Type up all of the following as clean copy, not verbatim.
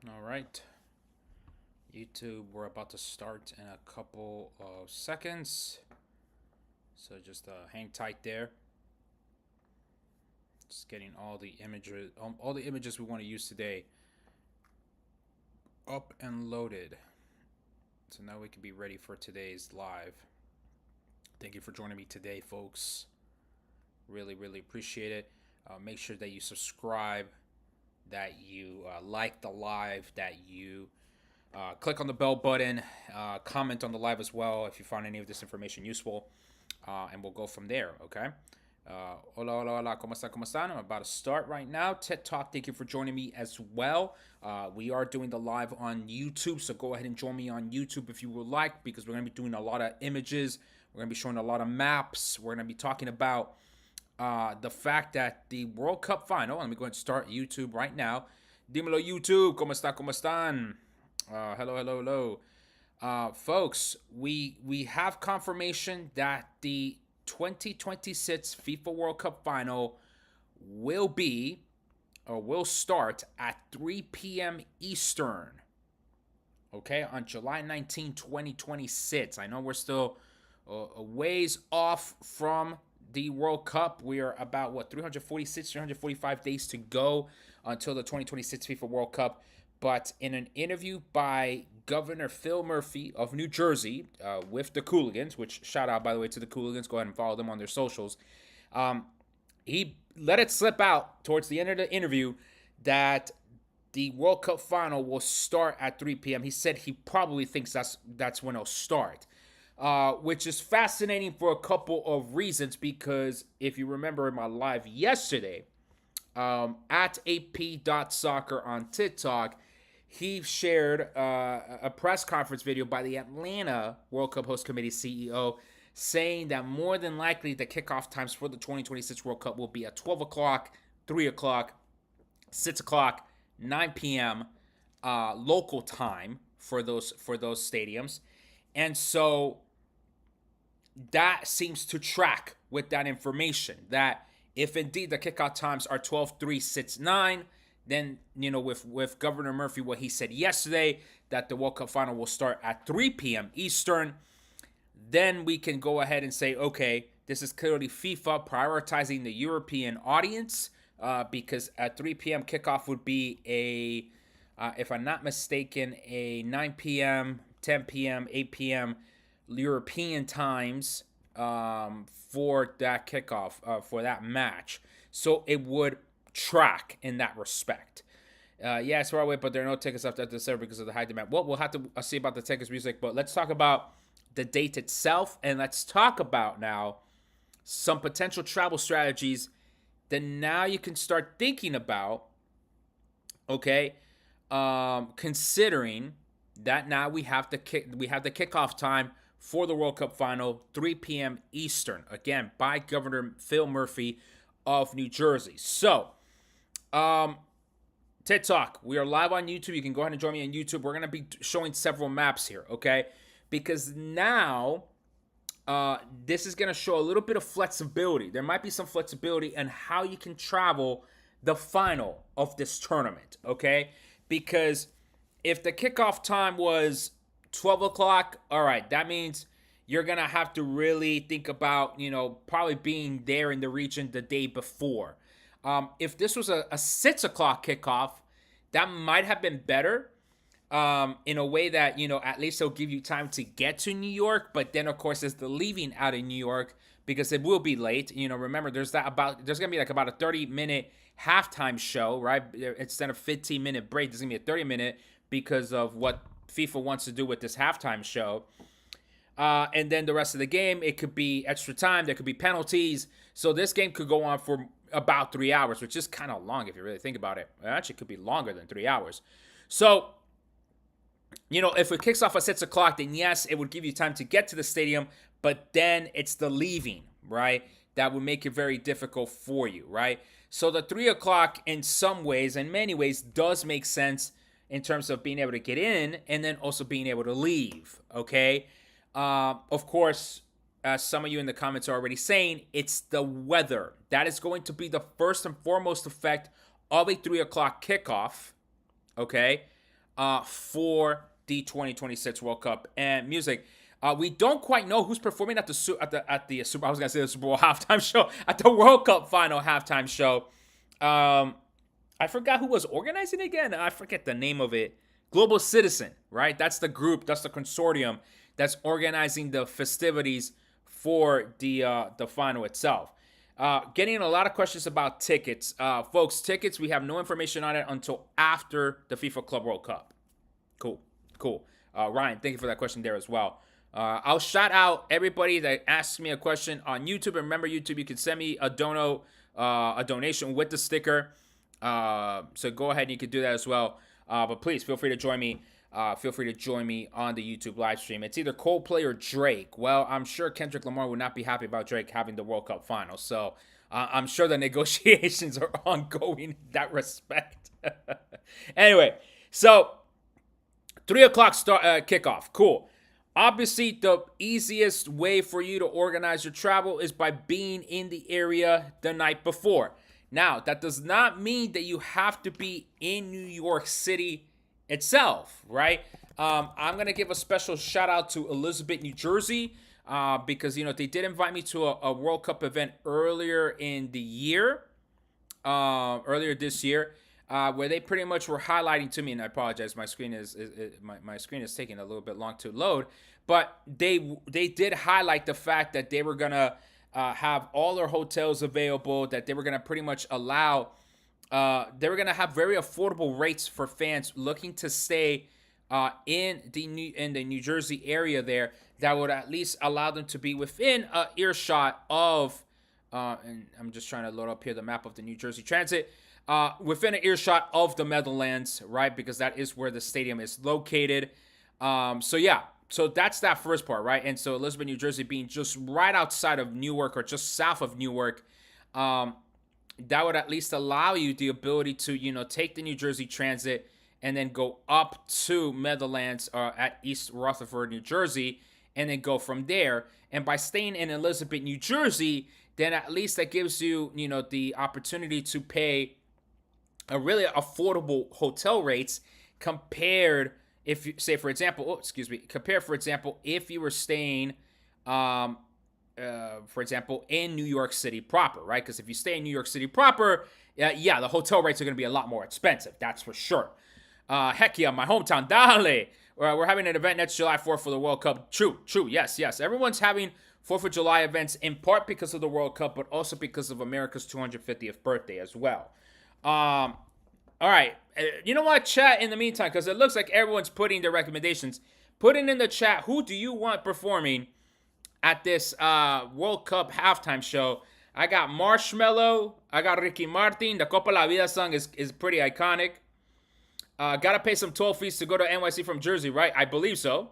All right, YouTube, we're about to start in a couple of seconds. So just hang tight there. Just getting all the images we want to use today up and loaded. So now we can be ready for today's live. Thank you for joining me today, folks. Really, really appreciate it. Make sure that you subscribe, that you like the live, that you click on the bell button, comment on the live as well if you find any of this information useful, and we'll go from there, okay? Hola, hola, hola, ¿cómo están, cómo están? I'm about to start right now. TED Talk, thank you for joining me as well. We are doing the live on YouTube, so go ahead and join me on YouTube if you would like, because we're going to be doing a lot of images. We're going to be showing a lot of maps. We're going to be talking about the fact that the World Cup final, let me go ahead and start YouTube right now. Dímelo YouTube, ¿cómo está, cómo están? Hello, hello, hello. Folks, we have confirmation that the 2026 FIFA World Cup final will start at 3 p.m. Eastern. Okay, on July 19, 2026. I know we're still a ways off from the World Cup. We are about 346, 345 days to go until the 2026 FIFA World Cup. But in an interview by Governor Phil Murphy of New Jersey with the Cooligans, which shout out, by the way, to the Cooligans. Go ahead and follow them on their socials. He let it slip out towards the end of the interview that the World Cup final will start at 3 p.m. He said he probably thinks that's when it'll start, which is fascinating for a couple of reasons. Because if you remember in my live yesterday, at ap.soccer on TikTok, he shared a press conference video by the Atlanta World Cup Host Committee CEO saying that more than likely the kickoff times for the 2026 World Cup will be at 12 o'clock, 3 o'clock, 6 o'clock, 9 p.m. Local time for those stadiums. And so that seems to track with that information, that if indeed the kickoff times are 12, 3, 6, 9, then, with Governor Murphy, what he said yesterday, that the World Cup final will start at 3 p.m. Eastern, then we can go ahead and say, okay, this is clearly FIFA prioritizing the European audience, because at 3 p.m. kickoff would be if I'm not mistaken, a 9 p.m., 10 p.m., 8 p.m. European times for that kickoff, for that match. So it would track in that respect. Yes, we're away, but there are no tickets after the server because of the high demand. Well, we'll have to see about the tickets music, but let's talk about the date itself, and let's talk about now some potential travel strategies that now you can start thinking about, okay, considering that now we have the kickoff time for the World Cup final, 3 p.m. Eastern, again, by Governor Phil Murphy of New Jersey. So, TED Talk, we are live on YouTube. You can go ahead and join me on YouTube. We're going to be showing several maps here, okay? Because now this is going to show a little bit of flexibility. There might be some flexibility in how you can travel the final of this tournament, okay? Because if the kickoff time was 12 o'clock, all right, that means you're going to have to really think about, probably being there in the region the day before. If this was a 6 o'clock kickoff, that might have been better, in a way that, at least it'll give you time to get to New York. But then, of course, there's the leaving out of New York, because it will be late. Remember, there's going to be like about a 30-minute halftime show, right? Instead of 15-minute break, there's going to be a 30-minute because of what FIFA wants to do with this halftime show. And then the rest of the game, it could be extra time. There could be penalties. So this game could go on for about 3 hours, which is kind of long if you really think about it. It actually could be longer than 3 hours. So, if it kicks off at 6 o'clock, then yes, it would give you time to get to the stadium. But then it's the leaving, right? That would make it very difficult for you, right? So the 3 o'clock, in some ways, in many ways, does make sense in terms of being able to get in and then also being able to leave, okay? Of course, as some of you in the comments are already saying, it's the weather. That is going to be the first and foremost effect of a 3 o'clock kickoff, okay? for the 2026 World Cup and music. We don't quite know who's performing at the Super. I was gonna say the Super Bowl halftime show, at the World Cup final halftime show. I forgot who was organizing it again. I forget the name of it. Global Citizen, right? That's the group. That's the consortium that's organizing the festivities for the final itself. Getting a lot of questions about tickets. Folks, tickets, we have no information on it until after the FIFA Club World Cup. Cool. Ryan, thank you for that question there as well. I'll shout out everybody that asks me a question on YouTube. And remember, YouTube, you can send me a donation with the sticker. So go ahead and you can do that as well. But please feel free to join me. Feel free to join me on the YouTube live stream. It's either Coldplay or Drake. Well, I'm sure Kendrick Lamar would not be happy about Drake having the World Cup final. So I'm sure the negotiations are ongoing in that respect. Anyway, so 3 o'clock kickoff. Cool. Obviously, the easiest way for you to organize your travel is by being in the area the night before. Now, that does not mean that you have to be in New York City itself, right? I'm going to give a special shout out to Elizabeth, New Jersey, because, they did invite me to a World Cup event earlier this year, where they pretty much were highlighting to me, and I apologize, my screen is taking a little bit long to load, but they did highlight the fact that they were going to have all their hotels available, that they were going to pretty much allow, they were going to have very affordable rates for fans looking to stay in the New Jersey area there, that would at least allow them to be within earshot of, and I'm just trying to load up here the map of the New Jersey Transit, within an earshot of the Meadowlands, right? Because that is where the stadium is located. So that's that first part, right? And so Elizabeth, New Jersey being just right outside of Newark or just south of Newark, that would at least allow you the ability to, take the New Jersey Transit and then go up to Meadowlands at East Rutherford, New Jersey, and then go from there. And by staying in Elizabeth, New Jersey, then at least that gives you, the opportunity to pay a really affordable hotel rates compared, if you say, for example, if you were staying, for example, in New York City proper, right? Because if you stay in New York City proper, the hotel rates are going to be a lot more expensive. That's for sure. Heck yeah, my hometown, Dale. We're having an event next July 4th for the World Cup. True. Yes. Everyone's having 4th of July events in part because of the World Cup, but also because of America's 250th birthday as well. All right. You know what, chat, in the meantime, because it looks like everyone's putting their recommendations. Put it in the chat. Who do you want performing at this World Cup halftime show? I got Marshmello. I got Ricky Martin. The Copa La Vida song is pretty iconic. Gotta pay some toll fees to go to NYC from Jersey, right? I believe so.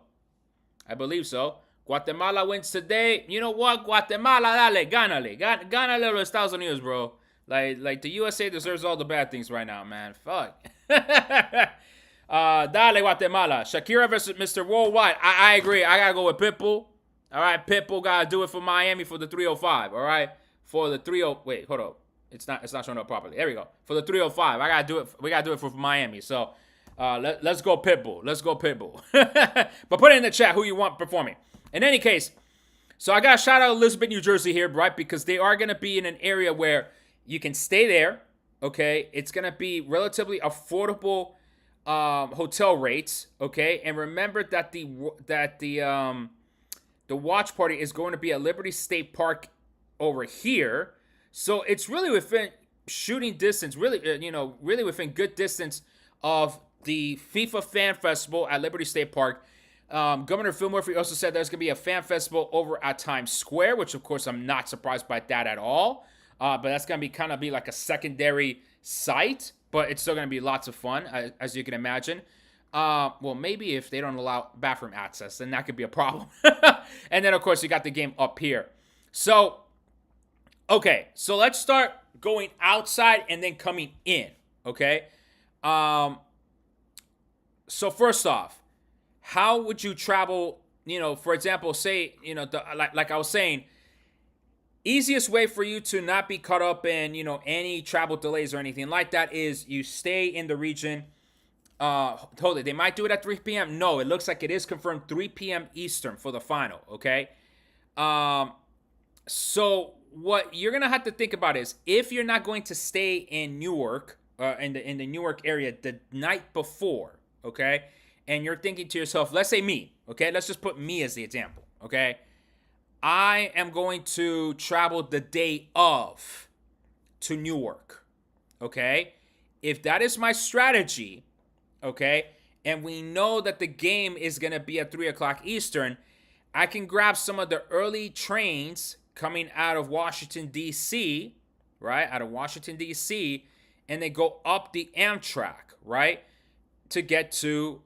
Guatemala wins today. You know what? Guatemala, dale, gánale. Gánale a los Estados Unidos, bro. Like the USA deserves all the bad things right now, man. Fuck. Dale, Guatemala. Shakira versus Mr. Worldwide. I agree. I gotta go with Pitbull. All right, Pitbull gotta do it for Miami for the 305. All right, for the 30. Wait, hold up. It's not showing up properly. There we go. For the 305, I gotta do it. We gotta do it for Miami. So, let's go Pitbull. But put it in the chat who you want performing. In any case, so I gotta shout out Elizabeth, New Jersey here, right? Because they are gonna be in an area where you can stay there. Okay, it's gonna be relatively affordable hotel rates. Okay, and remember that the watch party is going to be at Liberty State Park over here. So it's really within shooting distance, really within good distance of the FIFA Fan Festival at Liberty State Park. Governor Phil Murphy also said there's going to be a fan festival over at Times Square, which of course I'm not surprised by that at all. But that's going to be like a secondary site, but it's still going to be lots of fun, as you can imagine. Well, maybe if they don't allow bathroom access, then that could be a problem. And then, of course, you got the game up here. So, okay, so let's start going outside and then coming in, okay? So first off, how would you travel, for example, say, like I was saying, easiest way for you to not be caught up in, any travel delays or anything like that is you stay in the region Totally. They might do it at 3 p.m. No, it looks like it is confirmed 3 p.m. Eastern for the final. Okay. Um, so what you're gonna have to think about is if you're not going to stay in Newark, in the Newark area the night before, okay, and you're thinking to yourself, let's say me, okay, let's just put me as the example, okay, I am going to travel the day of to Newark, okay. If that is my strategy, okay, and we know that the game is gonna be at 3 o'clock Eastern, I can grab some of the early trains coming out of Washington, D.C., right? Out of Washington, D.C., and they go up the Amtrak, right? To get to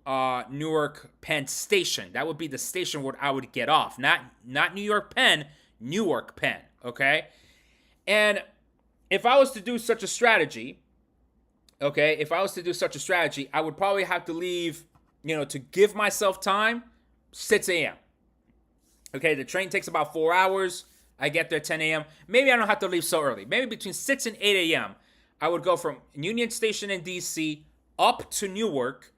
Newark Penn Station. That would be the station where I would get off. Not New York Penn, Newark Penn, okay? And if I was to do such a strategy, okay, I would probably have to leave, to give myself time, 6 a.m. Okay, the train takes about 4 hours. I get there at 10 a.m. Maybe I don't have to leave so early. Maybe between 6 and 8 a.m. I would go from Union Station in D.C. up to Newark,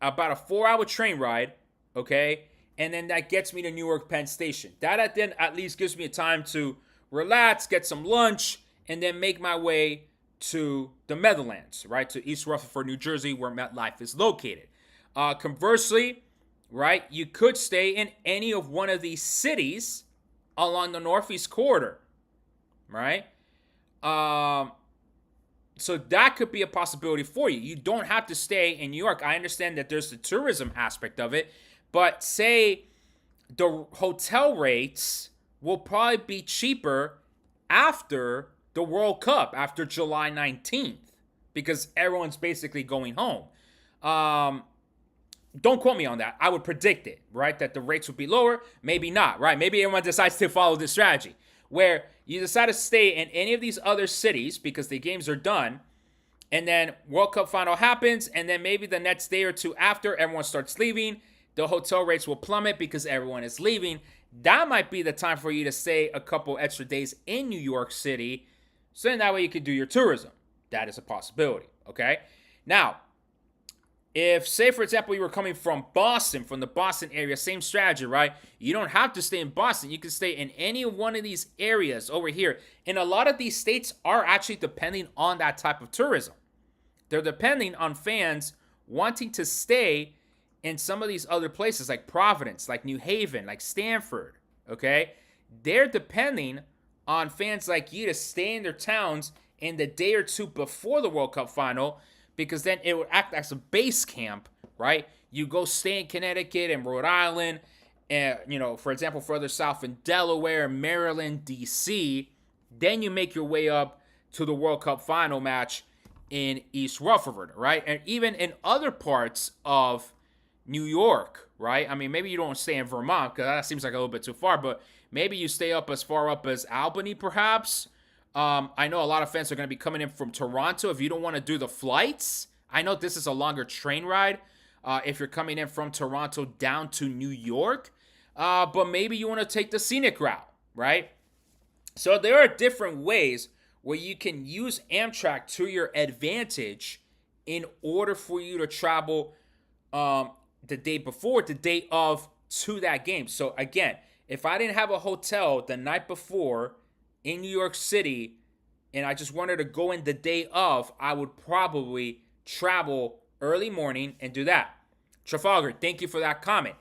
about a 4-hour train ride, okay? And then that gets me to Newark Penn Station. That then at least gives me a time to relax, get some lunch, and then make my way to the Meadowlands, right? To East Rutherford, New Jersey, where MetLife is located. Conversely, right, you could stay in any of one of these cities along the Northeast Corridor, right? So that could be a possibility for you. You don't have to stay in New York. I understand that there's the tourism aspect of it, but say the hotel rates will probably be cheaper after the World Cup, after July 19th, because everyone's basically going home. Don't quote me on that. I would predict it, right? That the rates would be lower. Maybe not, right? Maybe everyone decides to follow this strategy where you decide to stay in any of these other cities because the games are done. And then World Cup final happens. And then maybe the next day or two after, everyone starts leaving. The hotel rates will plummet because everyone is leaving. That might be the time for you to stay a couple extra days in New York City. So then that way you can do your tourism. That is a possibility, okay? Now, if, say, for example, you were coming from Boston, from the Boston area, same strategy, right? You don't have to stay in Boston. You can stay in any one of these areas over here. And a lot of these states are actually depending on that type of tourism. They're depending on fans wanting to stay in some of these other places like Providence, like New Haven, like Stanford, okay? They're depending on fans like you to stay in their towns in the day or two before the World Cup final, because then it would act as a base camp, right? You go stay in Connecticut and Rhode Island, and, for example, further south in Delaware, Maryland, D.C., then you make your way up to the World Cup final match in East Rutherford, right? And even in other parts of New York, right? I mean, maybe you don't stay in Vermont because that seems like a little bit too far, but maybe you stay up as far up as Albany, perhaps. I know a lot of fans are going to be coming in from Toronto. If you don't want to do the flights, I know this is a longer train ride if you're coming in from Toronto down to New York, but maybe you want to take the scenic route, right? So there are different ways where you can use Amtrak to your advantage in order for you to travel the day before, the day of, to that game. So again, if I didn't have a hotel the night before in New York City and I just wanted to go in the day of, I would probably travel early morning and do that. Trafalgar, thank you for that comment.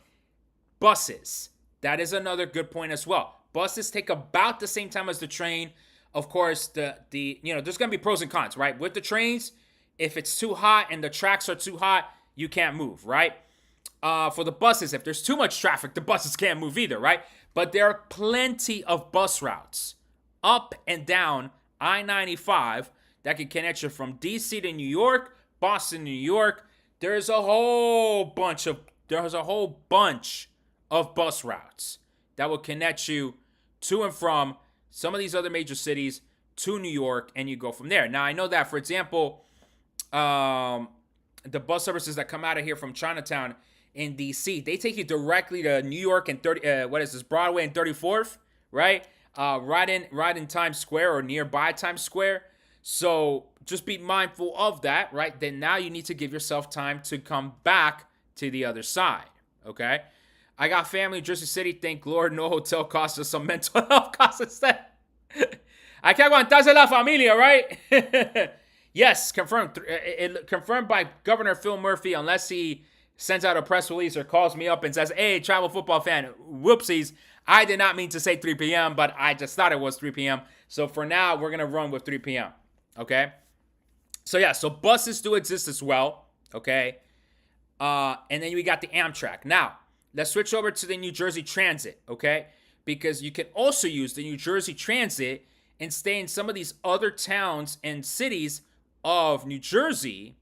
Buses, that is another good point as well. Buses take about the same time as the train. Of course, there's going to be pros and cons, right? With the trains, if it's too hot and the tracks are too hot, you can't move, right? For the buses, if there's too much traffic, the buses can't move either, right? But there are plenty of bus routes up and down I-95 that can connect you from D.C. to New York, Boston, New York. There's a whole bunch of bus routes that will connect you to and from some of these other major cities to New York, and you go from there. Now, I know that, for example, the bus services that come out of here from Chinatown in D.C., they take you directly to New York and Broadway and 34th, right? Right in Times Square or nearby Times Square. So just be mindful of that, right? Then now you need to give yourself time to come back to the other side, okay? I got family in Jersey City. Thank Lord no hotel costs us some mental health costs instead. Hay que aguantarse la familia, right? Yes, confirmed. Confirmed by Governor Phil Murphy, unless he sends out a press release or calls me up and says, hey, travel football fan, whoopsies. I did not mean to say 3 p.m., but I just thought it was 3 p.m. So for now, we're going to run with 3 p.m., okay? So yeah, so buses do exist as well, okay? And then we got the Amtrak. Now, let's switch over to the New Jersey Transit, okay? Because you can also use the New Jersey Transit and stay in some of these other towns and cities of New Jersey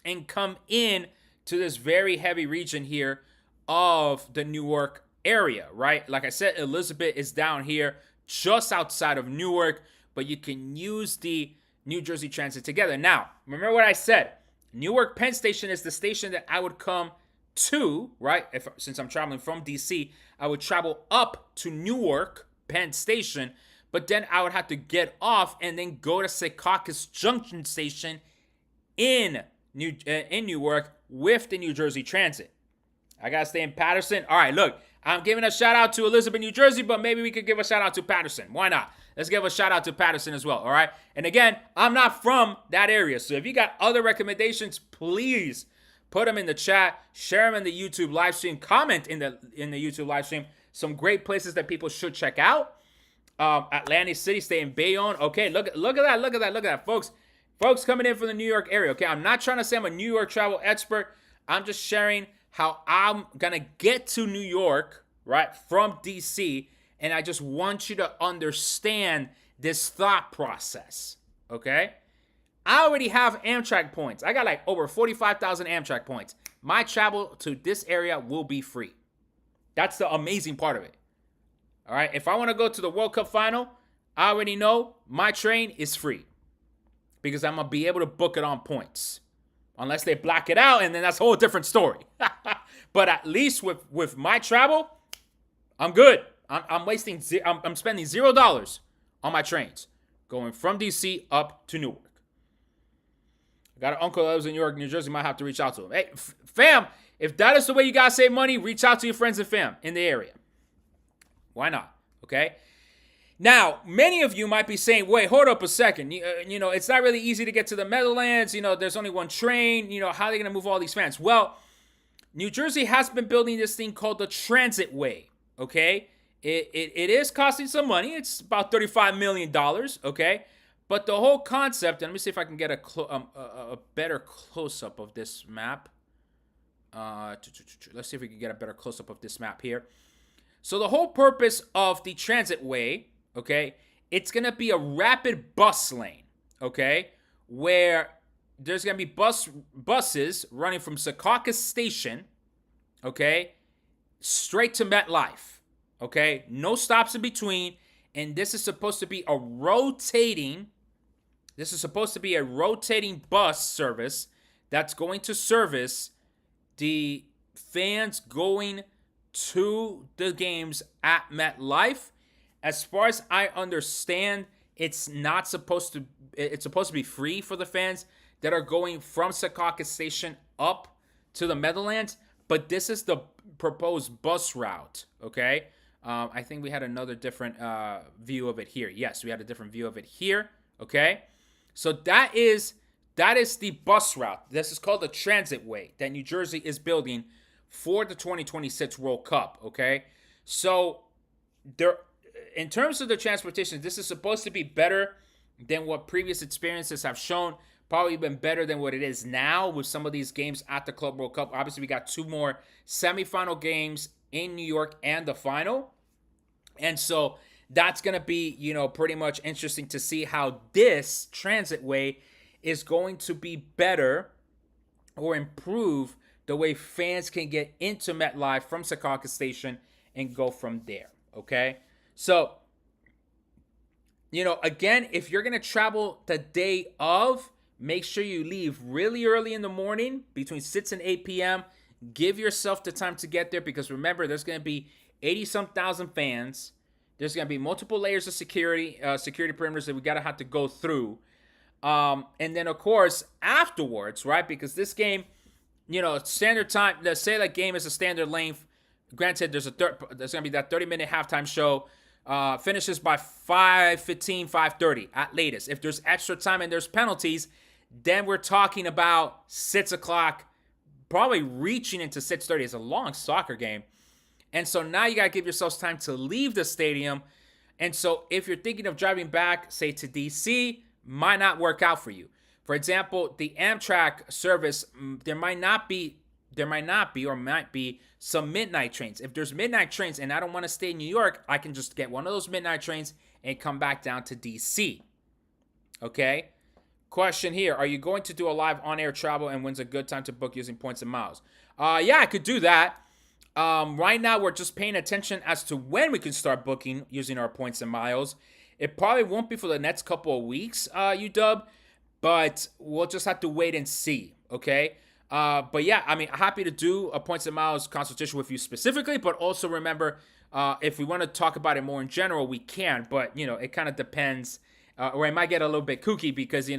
and come in to this very heavy region here of the Newark area, right? Like I said, Elizabeth is down here just outside of Newark, but you can use the New Jersey Transit together. Now, remember what I said. Newark Penn Station is the station that I would come to, right? Since I'm traveling from DC, I would travel up to Newark Penn Station, but then I would have to get off and then go to Secaucus Junction Station in Newark with the New Jersey Transit. I gotta stay in Patterson. All right, look, I'm giving a shout out to Elizabeth, New Jersey, but maybe we could give a shout out to Patterson. Why not? Let's give a shout out to Patterson as well, all right? And again, I'm not from that area, so if you got other recommendations, please put them in the chat, share them in the YouTube live stream, comment in the YouTube live stream. Some great places that people should check out. Atlantic City, stay in Bayonne. Okay, look at that, folks. Folks coming in from the New York area, okay? I'm not trying to say I'm a New York travel expert. I'm just sharing how I'm going to get to New York, right, from DC, and I just want you to understand this thought process, okay? I already have Amtrak points. I got like over 45,000 Amtrak points. My travel to this area will be free. That's the amazing part of it. All right, if I want to go to the World Cup final, I already know my train is free because I'm going to be able to book it on points. Unless they block it out, and then that's a whole different story. But at least with my travel, I'm good. I'm spending $0 on my trains going from DC up to Newark. I got an uncle that lives in New York, New Jersey. Might have to reach out to him. Hey, fam, if that is the way you guys save money, reach out to your friends and fam in the area. Why not? Okay. Now, many of you might be saying, wait, hold up a second. You know, it's not really easy to get to the Meadowlands. You know, there's only one train. You know, how are they going to move all these fans? Well, New Jersey has been building this thing called the Transit Way, okay? It is costing some money. It's about $35 million, okay? But the whole concept, and let me see if I can get a better close-up of this map. Let's see if we can get a better close-up of this map here. So the whole purpose of the Transit Way, okay, it's going to be a rapid bus lane, okay, where there's going to be buses running from Secaucus Station, okay, straight to MetLife, okay, no stops in between, and this is supposed to be a rotating bus service that's going to service the fans going to the games at MetLife. As far as I understand, it's supposed to be free for the fans that are going from Secaucus Station up to the Meadowlands, but this is the proposed bus route, okay? I think we had another different view of it here. Yes, we had a different view of it here, okay? So that is the bus route. This is called the Transit Way that New Jersey is building for the 2026 World Cup, okay? So there, in terms of the transportation, this is supposed to be better than what previous experiences have shown. Probably been better than what it is now with some of these games at the Club World Cup. Obviously, we got two more semifinal games in New York and the final. And so that's going to be, you know, pretty much interesting to see how this Transit Way is going to be better or improve the way fans can get into MetLife from Secaucus Station and go from there, okay? So, you know, again, if you're going to travel the day of, make sure you leave really early in the morning, between 6 and 8 p.m. Give yourself the time to get there because remember, there's going to be 80-some thousand fans. There's going to be multiple layers of security perimeters that we got to have to go through. And then, of course, afterwards, right? Because this game, standard time, let's say that game is a standard length. Granted, there's going to be that 30-minute halftime show. Finishes by 5:15, 5:30 at latest. If there's extra time and there's penalties, then we're talking about 6 o'clock, probably reaching into 6:30. It's a long soccer game. And so now you got to give yourselves time to leave the stadium. And so if you're thinking of driving back, say to DC, might not work out for you. For example, the Amtrak service, there might be some midnight trains. If there's midnight trains and I don't want to stay in New York, I can just get one of those midnight trains and come back down to DC. Okay? Question here. Are you going to do a live on-air travel, and when's a good time to book using points and miles? Yeah, I could do that. Right now, we're just paying attention as to when we can start booking using our points and miles. It probably won't be for the next couple of weeks, UW, but we'll just have to wait and see, okay? But yeah, I mean, happy to do a points and miles consultation with you specifically, but also remember, if we want to talk about it more in general, we can, but, it kind of depends, or it might get a little bit kooky because,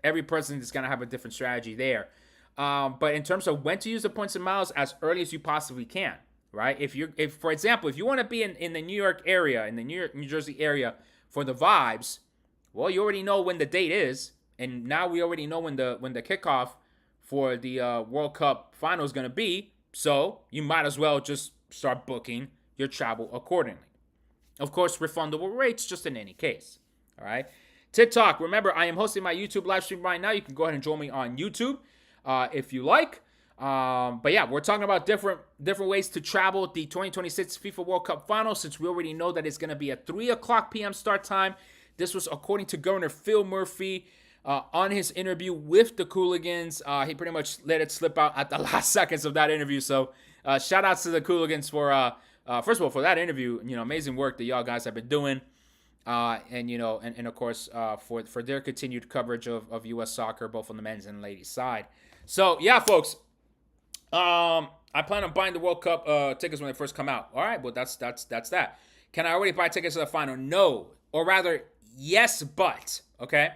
every person is going to have a different strategy there. But in terms of when to use the points and miles, as early as you possibly can, right? If for example, if you want to be in the New York area, in the New Jersey area for the vibes, well, you already know when the date is, and now we already know when the kickoff for the World Cup final is going to be, so you might as well just start booking your travel accordingly. Of course, refundable rates just in any case, all right? TikTok, remember, I am hosting my YouTube live stream right now. You can go ahead and join me on YouTube if you like. But yeah, we're talking about different ways to travel the 2026 FIFA World Cup final, since we already know that it's going to be at 3 o'clock p.m. start time. This was according to Governor Phil Murphy on his interview with the Cooligans. He pretty much let it slip out at the last seconds of that interview. So shout outs to the Cooligans for, first of all, for that interview. Amazing work that y'all guys have been doing. And of course, for their continued coverage of U.S. soccer, both on the men's and ladies side. So yeah, folks, I plan on buying the World Cup tickets when they first come out. All right, well that's that. Can I already buy tickets to the final? No, or rather, yes, but okay.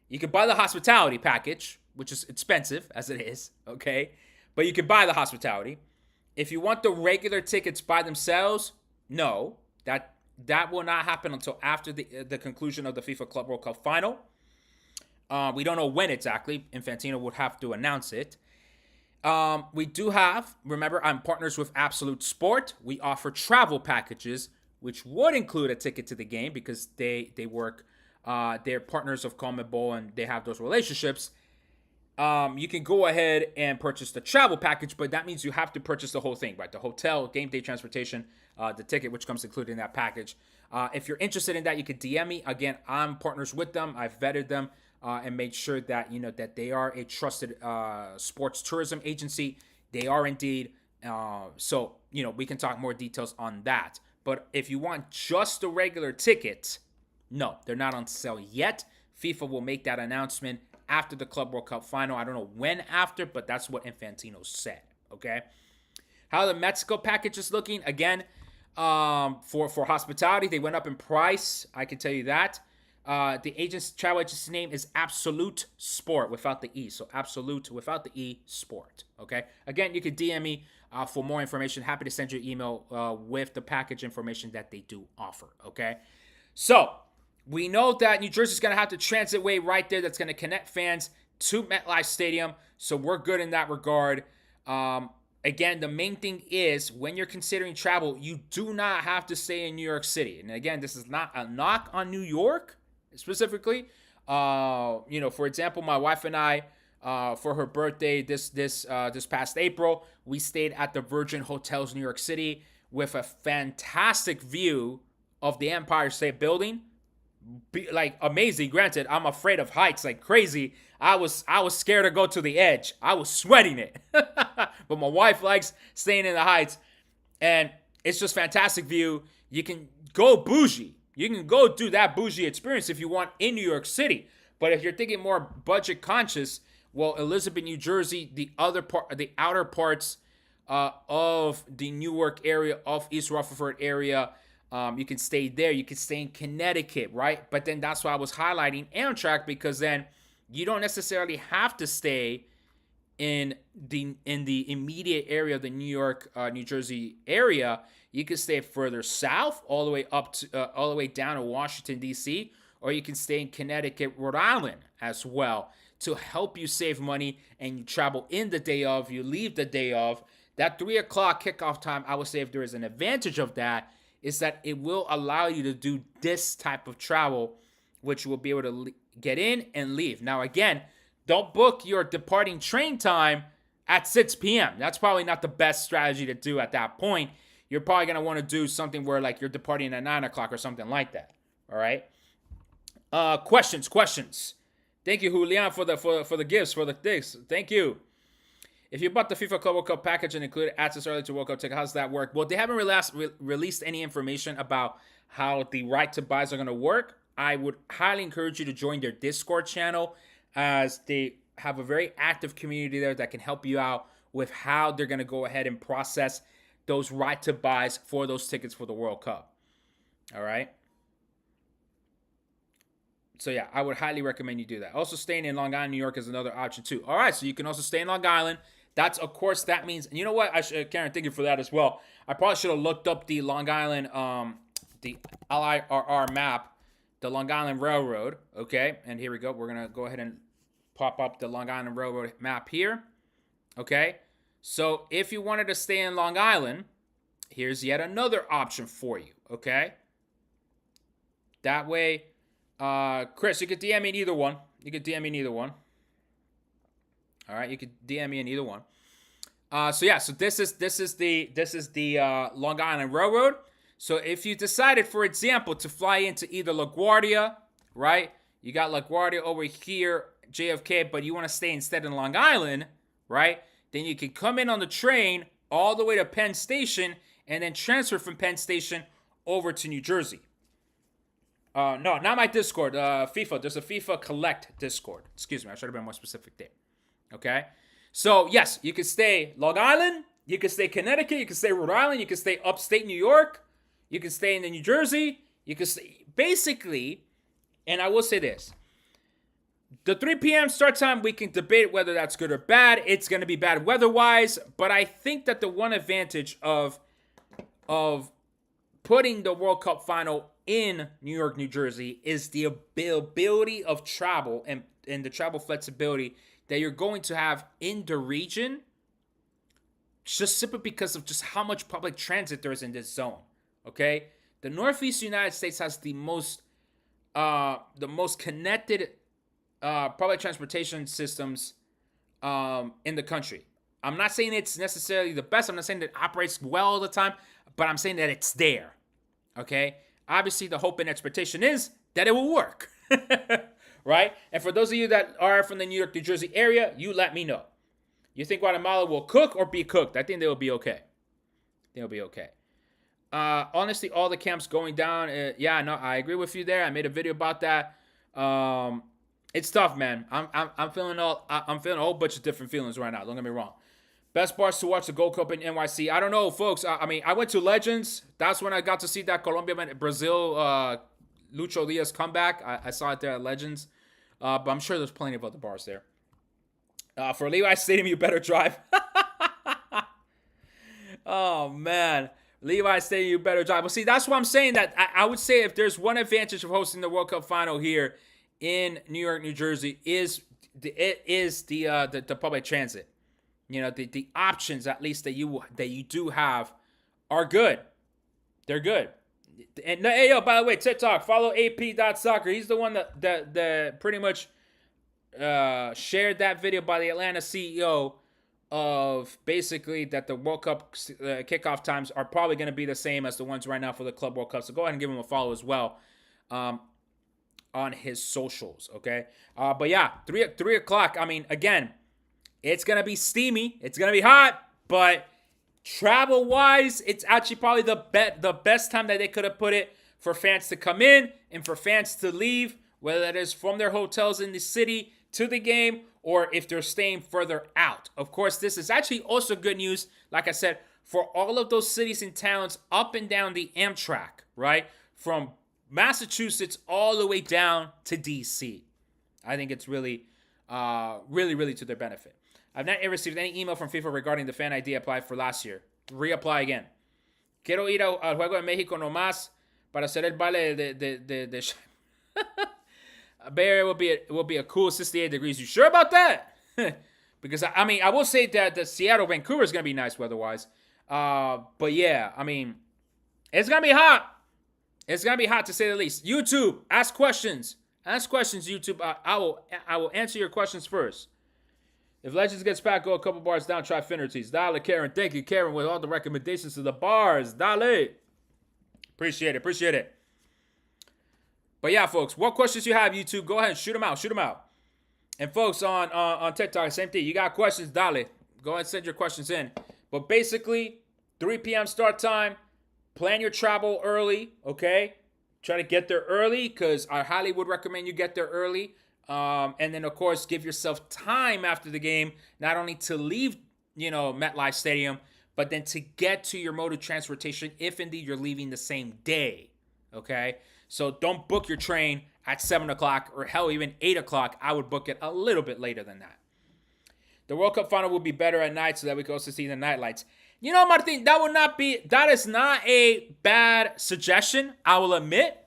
You can buy the hospitality package, which is expensive as it is, okay, but you can buy the hospitality. If you want the regular tickets by themselves, no, that will not happen until after the conclusion of the FIFA Club World Cup final. We don't know when exactly. Infantino would have to announce it. We do have, remember, I'm partners with Absolute Sport. We offer travel packages, which would include a ticket to the game because they work, they're partners of CONMEBOL and they have those relationships. You can go ahead and purchase the travel package, but that means you have to purchase the whole thing, right? The hotel, game day transportation, the ticket, which comes included in that package. If you're interested in that, you could DM me. Again, I'm partners with them. I've vetted them and made sure that, that they are a trusted sports tourism agency. They are indeed. So, we can talk more details on that. But if you want just the regular ticket, no, they're not on sale yet. FIFA will make that announcement after the Club World Cup final. I don't know when after, but that's what Infantino said, okay? How the Mexico package is looking, again, for hospitality, they went up in price. I can tell you that. The travel agency name is Absolute Sport without the E. So Absolute without the E, Sport, okay? Again, you can DM me for more information. Happy to send you an email with the package information that they do offer, okay? So we know that New Jersey's going to have the transitway right there that's going to connect fans to MetLife Stadium. So we're good in that regard. Again, the main thing is when you're considering travel, you do not have to stay in New York City. And again, this is not a knock on New York specifically. For example, my wife and I, for her birthday this past April, we stayed at the Virgin Hotels New York City with a fantastic view of the Empire State Building. Amazing. Granted, I'm afraid of heights like crazy. I was scared to go to the edge. I was sweating it. But my wife likes staying in the heights, and it's just fantastic view. You can go bougie. You can go do that bougie experience if you want in New York City. But if you're thinking more budget conscious, well, Elizabeth, New Jersey, the outer parts of the Newark area, of East Rutherford area, You can stay there. You can stay in Connecticut, right? But then that's why I was highlighting Amtrak, because then you don't necessarily have to stay in the immediate area of the New York, New Jersey area. You can stay further south, all the way up to all the way down to Washington D.C., or you can stay in Connecticut, Rhode Island as well, to help you save money. And you travel in the day of, you leave the day of. That 3 o'clock kickoff time, I would say, if there is an advantage of that, is that it will allow you to do this type of travel, which you will be able to get in and leave. Now, again, don't book your departing train time at 6 p.m. That's probably not the best strategy to do at that point. You're probably going to want to do something where, like, you're departing at 9 o'clock or something like that. All right? Questions. Thank you, Julian, for the gifts, for the things. Thank you. If you bought the FIFA Club World Cup package and included access early to World Cup ticket, how does that work? Well, they haven't released any information about how the right to buys are going to work. I would highly encourage you to join their Discord channel, as they have a very active community there that can help you out with how they're going to go ahead and process those right to buys for those tickets for the World Cup. All right. So yeah, I would highly recommend you do that. Also, staying in Long Island, New York is another option too. All right, so you can also stay in Long Island. That's, of course, that means, you know what? Karen, thank you for that as well. I probably should have looked up the Long Island, the LIRR map, the Long Island Railroad. Okay, and here we go. We're gonna go ahead and pop up the Long Island Railroad map here. Okay, so if you wanted to stay in Long Island, here's yet another option for you. Okay, that way. Chris, you could DM me in either one. All right, you could DM me in either one. So this is the Long Island Railroad. So if you decided, for example, to fly into either LaGuardia, right? You got LaGuardia over here, JFK, but you want to stay instead in Long Island, right? Then you can come in on the train all the way to Penn Station and then transfer from Penn Station over to New Jersey. No, not my Discord. FIFA. There's a FIFA Collect Discord. Excuse me. I should have been more specific there. Okay? So, yes, you can stay Long Island. You can stay Connecticut. You can stay Rhode Island. You can stay upstate New York. You can stay in New Jersey. You can stay... Basically, and I will say this. The 3 p.m. start time, we can debate whether that's good or bad. It's going to be bad weather-wise. But I think that the one advantage of putting the World Cup final in New York, New Jersey is the ability of travel and the travel flexibility that you're going to have in the region, just simply because of just how much public transit there is in this zone. Okay, the Northeast United States has the most connected public transportation systems in the country. I'm not saying it's necessarily the best. I'm not saying that it operates well all the time, but I'm saying that it's there. Okay. Obviously, the hope and expectation is that it will work, right? And for those of you that are from the New York, New Jersey area, you let me know. You think Guatemala will cook or be cooked? I think they will be okay. They'll be okay. Honestly, all the camps going down. Yeah, no, I agree with you there. I made a video about that. It's tough, man. I'm feeling a whole bunch of different feelings right now. Don't get me wrong. Best bars to watch the Gold Cup in NYC. I don't know, folks. I mean, I went to Legends. That's when I got to see that Colombia-Brazil Lucho Diaz comeback. I saw it there at Legends. But I'm sure there's plenty of other bars there. For Levi Stadium, you better drive. Oh, man. Levi Stadium, you better drive. Well, see, that's what I'm saying. That I would say if there's one advantage of hosting the World Cup final here in New York, New Jersey, is the public transit. You know, the options, at least that you do have, are good. They're good. And hey, yo, by the way, TikTok, follow ap.soccer. He's the one that pretty much shared that video by the Atlanta CEO of basically that the World Cup kickoff times are probably going to be the same as the ones right now for the Club World Cup. So go ahead and give him a follow as well on his socials, okay? But yeah, 3 o'clock, I mean, again, it's going to be steamy. It's going to be hot. But travel-wise, it's actually probably the best time that they could have put it for fans to come in and for fans to leave, whether that is from their hotels in the city to the game or if they're staying further out. Of course, this is actually also good news, like I said, for all of those cities and towns up and down the Amtrak, right? From Massachusetts all the way down to DC. I think it's really, really to their benefit. I've not received any email from FIFA regarding the fan ID applied for last year. Reapply again. Quiero ir al Juego de México nomás para hacer el baile de Bay Area will be a cool 68 degrees. You sure about that? Because, I mean, I will say that the Seattle, Vancouver is going to be nice weather-wise. But, yeah, I mean, it's going to be hot. It's going to be hot, to say the least. YouTube, ask questions. Ask questions, YouTube. I will answer your questions first. If Legends gets back, go a couple bars down, try Finnerties. Dale, Karen. Thank you, Karen, with all the recommendations to the bars. Dale. Appreciate it. But yeah, folks, what questions you have, YouTube, go ahead and shoot them out. And folks on TikTok, same thing. You got questions, dale. Go ahead and send your questions in. But basically, 3 p.m. start time. Plan your travel early, okay? Try to get there early because I highly would recommend you get there early. And then, of course, give yourself time after the game, not only to leave, MetLife Stadium, but then to get to your mode of transportation if indeed you're leaving the same day, okay? So don't book your train at 7 o'clock or hell, even 8 o'clock. I would book it a little bit later than that. The World Cup final will be better at night so that we can also see the night lights. Martin, that is not a bad suggestion, I will admit,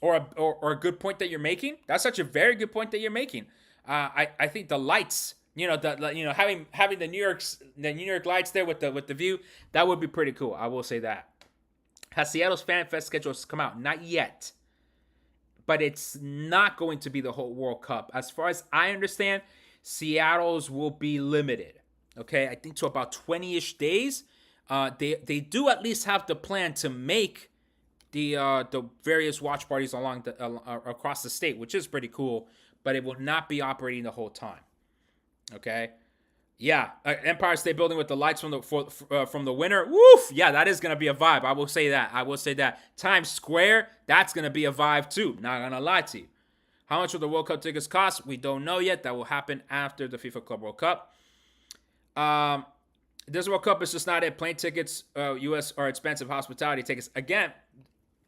or a good point that you're making. That's such a very good point that you're making. I think the lights, having the New York lights there with the view, that would be pretty cool. I will say that. Has Seattle's Fan Fest schedules come out? Not yet. But it's not going to be the whole World Cup. As far as I understand, Seattle's will be limited. Okay, I think to about 20-ish days. They do at least have the plan to make the various watch parties across the state, which is pretty cool. But it will not be operating the whole time. Okay. Yeah, Empire State Building with the lights from the winter. Woof! Yeah, that is gonna be a vibe. I will say that. Times Square, that's gonna be a vibe too. Not gonna lie to you. How much will the World Cup tickets cost? We don't know yet. That will happen after the FIFA Club World Cup. This World Cup is just not it. Plane tickets, U.S. are expensive. Hospitality tickets. Again,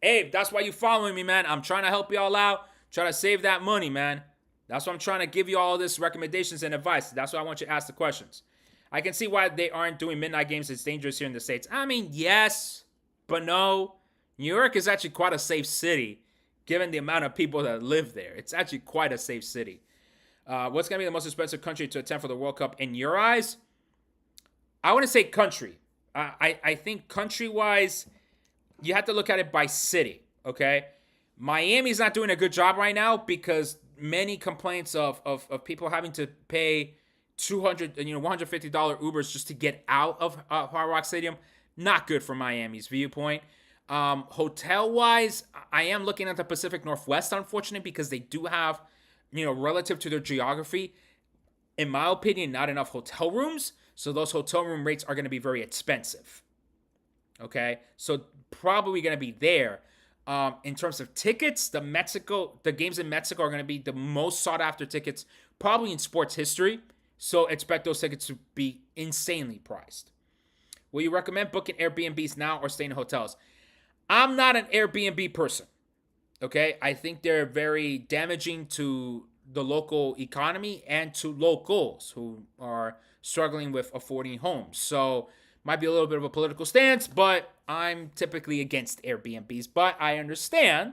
Abe, that's why you following me, man. I'm trying to help y'all out. Try to save that money, man. That's why I'm trying to give you all this recommendations and advice. That's why I want you to ask the questions. I can see why they aren't doing midnight games. It's dangerous here in the States. I mean, yes, but no. New York is actually quite a safe city, given the amount of people that live there. It's actually quite a safe city. What's going to be the most expensive country to attend for the World Cup in your eyes? I wouldn't say country. I think country-wise, you have to look at it by city, okay? Miami's not doing a good job right now because many complaints of people having to pay $150 Ubers just to get out of Hard Rock Stadium. Not good from Miami's viewpoint. Hotel-wise, I am looking at the Pacific Northwest, unfortunately, because they do have, relative to their geography, in my opinion, not enough hotel rooms. So those hotel room rates are going to be very expensive. Okay? So probably going to be there. In terms of tickets, the games in Mexico are going to be the most sought after tickets probably in sports history. So expect those tickets to be insanely priced. Will you recommend booking Airbnbs now or staying in hotels? I'm not an Airbnb person. Okay. I think they're very damaging to the local economy and to locals who are struggling with affording homes. So might be a little bit of a political stance, but I'm typically against Airbnbs. But I understand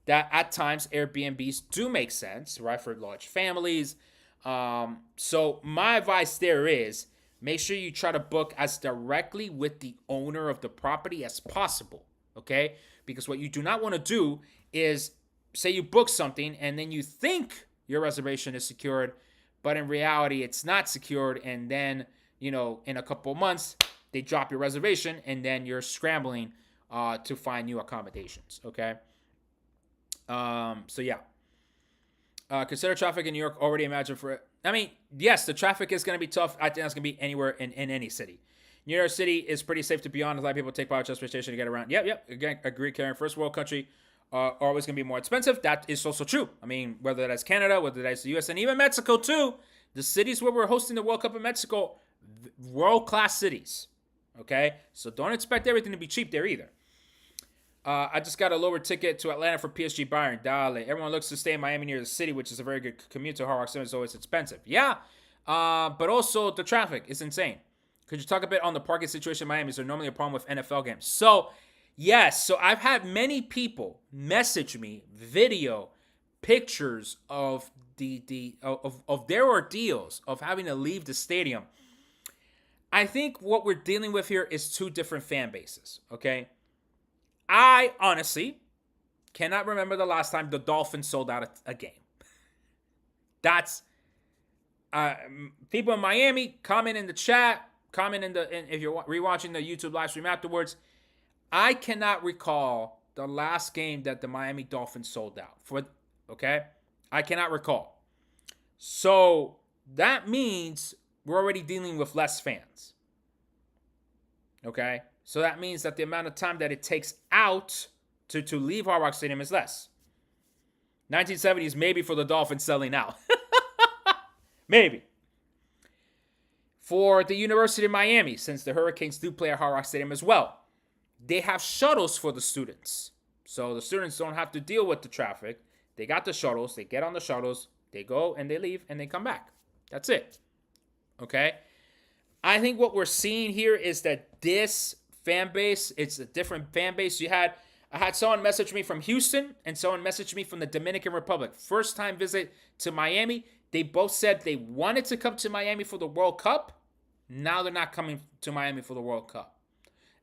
that at times Airbnbs do make sense, right, for large families. So my advice there is make sure you try to book as directly with the owner of the property as possible, okay? Because what you do not want to do is say you book something and then you think your reservation is secured, but in reality it's not secured, and then, in a couple of months, they drop your reservation, and then you're scrambling to find new accommodations, okay? So, yeah. Consider traffic in New York. Already imagine for it. I mean, yes, the traffic is going to be tough. I think that's going to be anywhere in any city. New York City is pretty safe to be on. A lot of people take public transportation to get around. Yep. Again, agree, Karen. First world country are always going to be more expensive. That is also true. I mean, whether that's Canada, whether that's the U.S., and even Mexico, too. The cities where we're hosting the World Cup in Mexico, world-class cities. Okay? So don't expect everything to be cheap there either. I just got a lower ticket to Atlanta for PSG Bayern. Dale. Everyone looks to stay in Miami near the city, which is a very good commute to Hard Rock Center. It's always expensive. Yeah. But also the traffic is insane. Could you talk a bit on the parking situation in Miami? Is there normally a problem with NFL games? So, yes. So I've had many people message me video pictures of of their ordeals of having to leave the stadium. I think what we're dealing with here is two different fan bases. Okay. I honestly cannot remember the last time the Dolphins sold out a game. That's people in Miami, comment in the chat, if you're rewatching the YouTube live stream afterwards. I cannot recall the last game that the Miami Dolphins sold out for. Okay, I cannot recall. So that means we're already dealing with less fans. Okay. So that means that the amount of time that it takes out to leave Hard Rock Stadium is less. 1970s, maybe for the Dolphins selling out. Maybe. For the University of Miami, since the Hurricanes do play at Hard Rock Stadium as well, they have shuttles for the students. So the students don't have to deal with the traffic. They got the shuttles. They get on the shuttles. They go and they leave and they come back. That's it. Okay? I think what we're seeing here is that this fan base, it's a different fan base. I had someone message me from Houston and someone messaged me from the Dominican Republic. First time visit to Miami. They both said they wanted to come to Miami for the World Cup. Now they're not coming to Miami for the World Cup.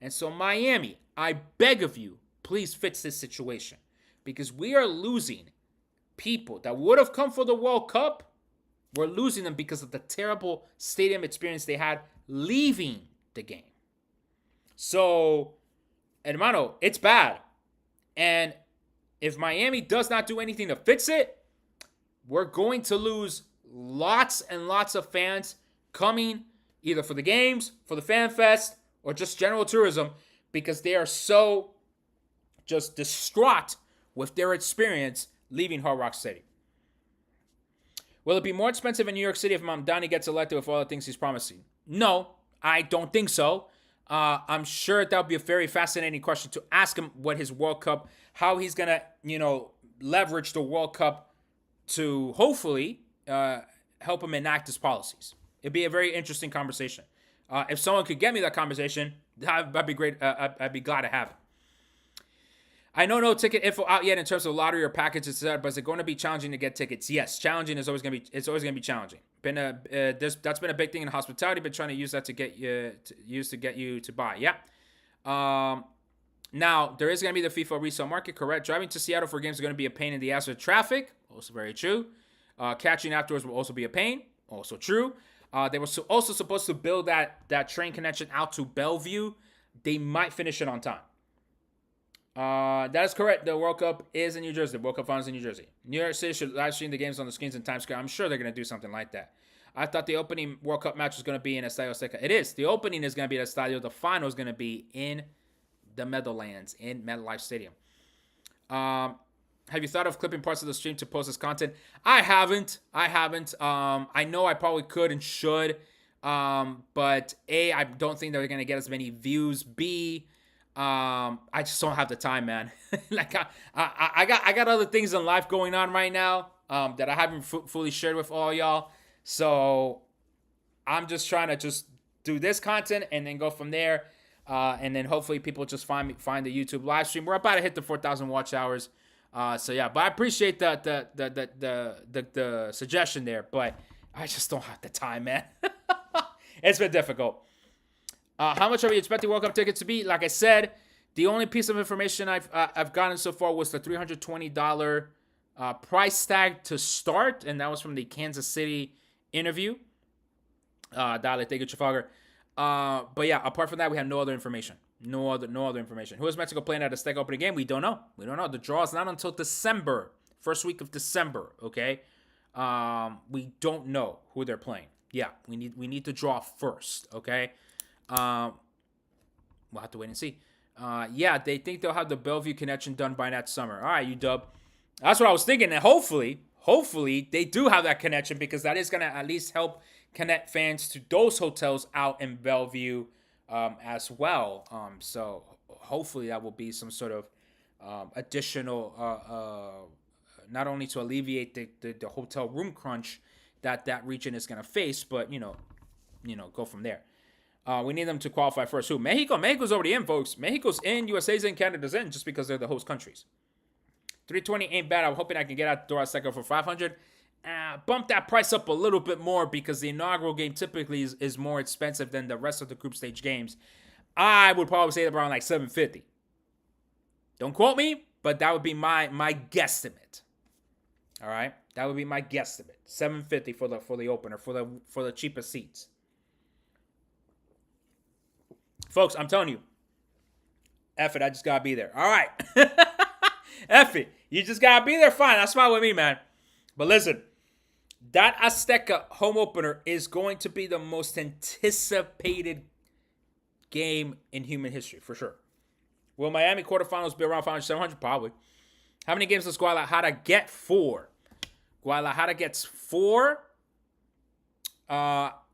And so Miami, I beg of you, please fix this situation. Because we are losing people that would have come for the World Cup. We're losing them because of the terrible stadium experience they had leaving the game. So, hermano, it's bad. And if Miami does not do anything to fix it, we're going to lose lots and lots of fans coming either for the games, for the fan fest, or just general tourism because they are so just distraught with their experience leaving Hard Rock Stadium. Will it be more expensive in New York City if Mamdani gets elected with all the things he's promising? No, I don't think so. I'm sure that would be a very fascinating question to ask him what his World Cup, how he's going to, leverage the World Cup to hopefully help him enact his policies. It'd be a very interesting conversation. If someone could get me that conversation, that'd be great. I'd be glad to have it. I know no ticket info out yet in terms of lottery or packages, but is it going to be challenging to get tickets? Yes, challenging is always going to be. It's always going to be challenging. That's been a big thing in hospitality. Been trying to use that to get you to buy. Yeah. Now there is going to be the FIFA resale market. Correct. Driving to Seattle for games is going to be a pain in the ass with traffic. Also very true. Catching afterwards will also be a pain. Also true. They were also supposed to build that train connection out to Bellevue. They might finish it on time. That is correct. The World Cup is in New Jersey. The World Cup finals in New Jersey. New York City should live stream the games on the screens in Times Square. I'm sure they're going to do something like that. I thought the opening World Cup match was going to be in Estadio Azteca. It is. The opening is going to be at Estadio. The final is going to be in the Meadowlands, in MetLife Stadium. Have you thought of clipping parts of the stream to post as content? I haven't. I know I probably could and should. But A, I don't think they're going to get as many views. B, I just don't have the time, man. Like I got other things in life going on right now that I haven't fully shared with all y'all. So I'm just trying to just do this content and then go from there. And then hopefully people just find the YouTube live stream. We're about to hit the 4,000 watch hours. So yeah, but I appreciate the suggestion there, but I just don't have the time, man. It's been difficult. How much are we expecting World Cup tickets to be? Like I said, the only piece of information I've gotten so far was the $320 price tag to start, and that was from the Kansas City interview. Dale, thank you, Trafalgar. But yeah, apart from that, we have no other information. No other information. Who is Mexico playing at a Azteca opening game? We don't know. The draw is not until December, first week of December. Okay, we don't know who they're playing. Yeah, we need to draw first. Okay. We'll have to wait and see. Yeah, they think they'll have the Bellevue connection done by that summer. All right, UW. That's what I was thinking. And hopefully they do have that connection because that is going to at least help connect fans to those hotels out in Bellevue as well. So hopefully that will be some sort of additional, not only to alleviate the hotel room crunch that region is going to face, but go from there. We need them to qualify first. Who? Mexico. Mexico's already in, folks. Mexico's in, USA's in, Canada's in, just because they're the host countries. 320 ain't bad. I'm hoping I can get out the door Azteca for 500. Bump that price up a little bit more because the inaugural game typically is more expensive than the rest of the group stage games. I would probably say around like 750. Don't quote me, but that would be my guesstimate. All right, that would be my guesstimate. 750 for the opener for the cheapest seats. Folks, I'm telling you, F it, I just gotta be there. All right. F it. You just gotta be there. Fine. That's fine with me, man. But listen, that Azteca home opener is going to be the most anticipated game in human history, for sure. Will Miami quarterfinals be around 500-700? Probably. How many games does Guadalajara get? 4. Guadalajara gets 4.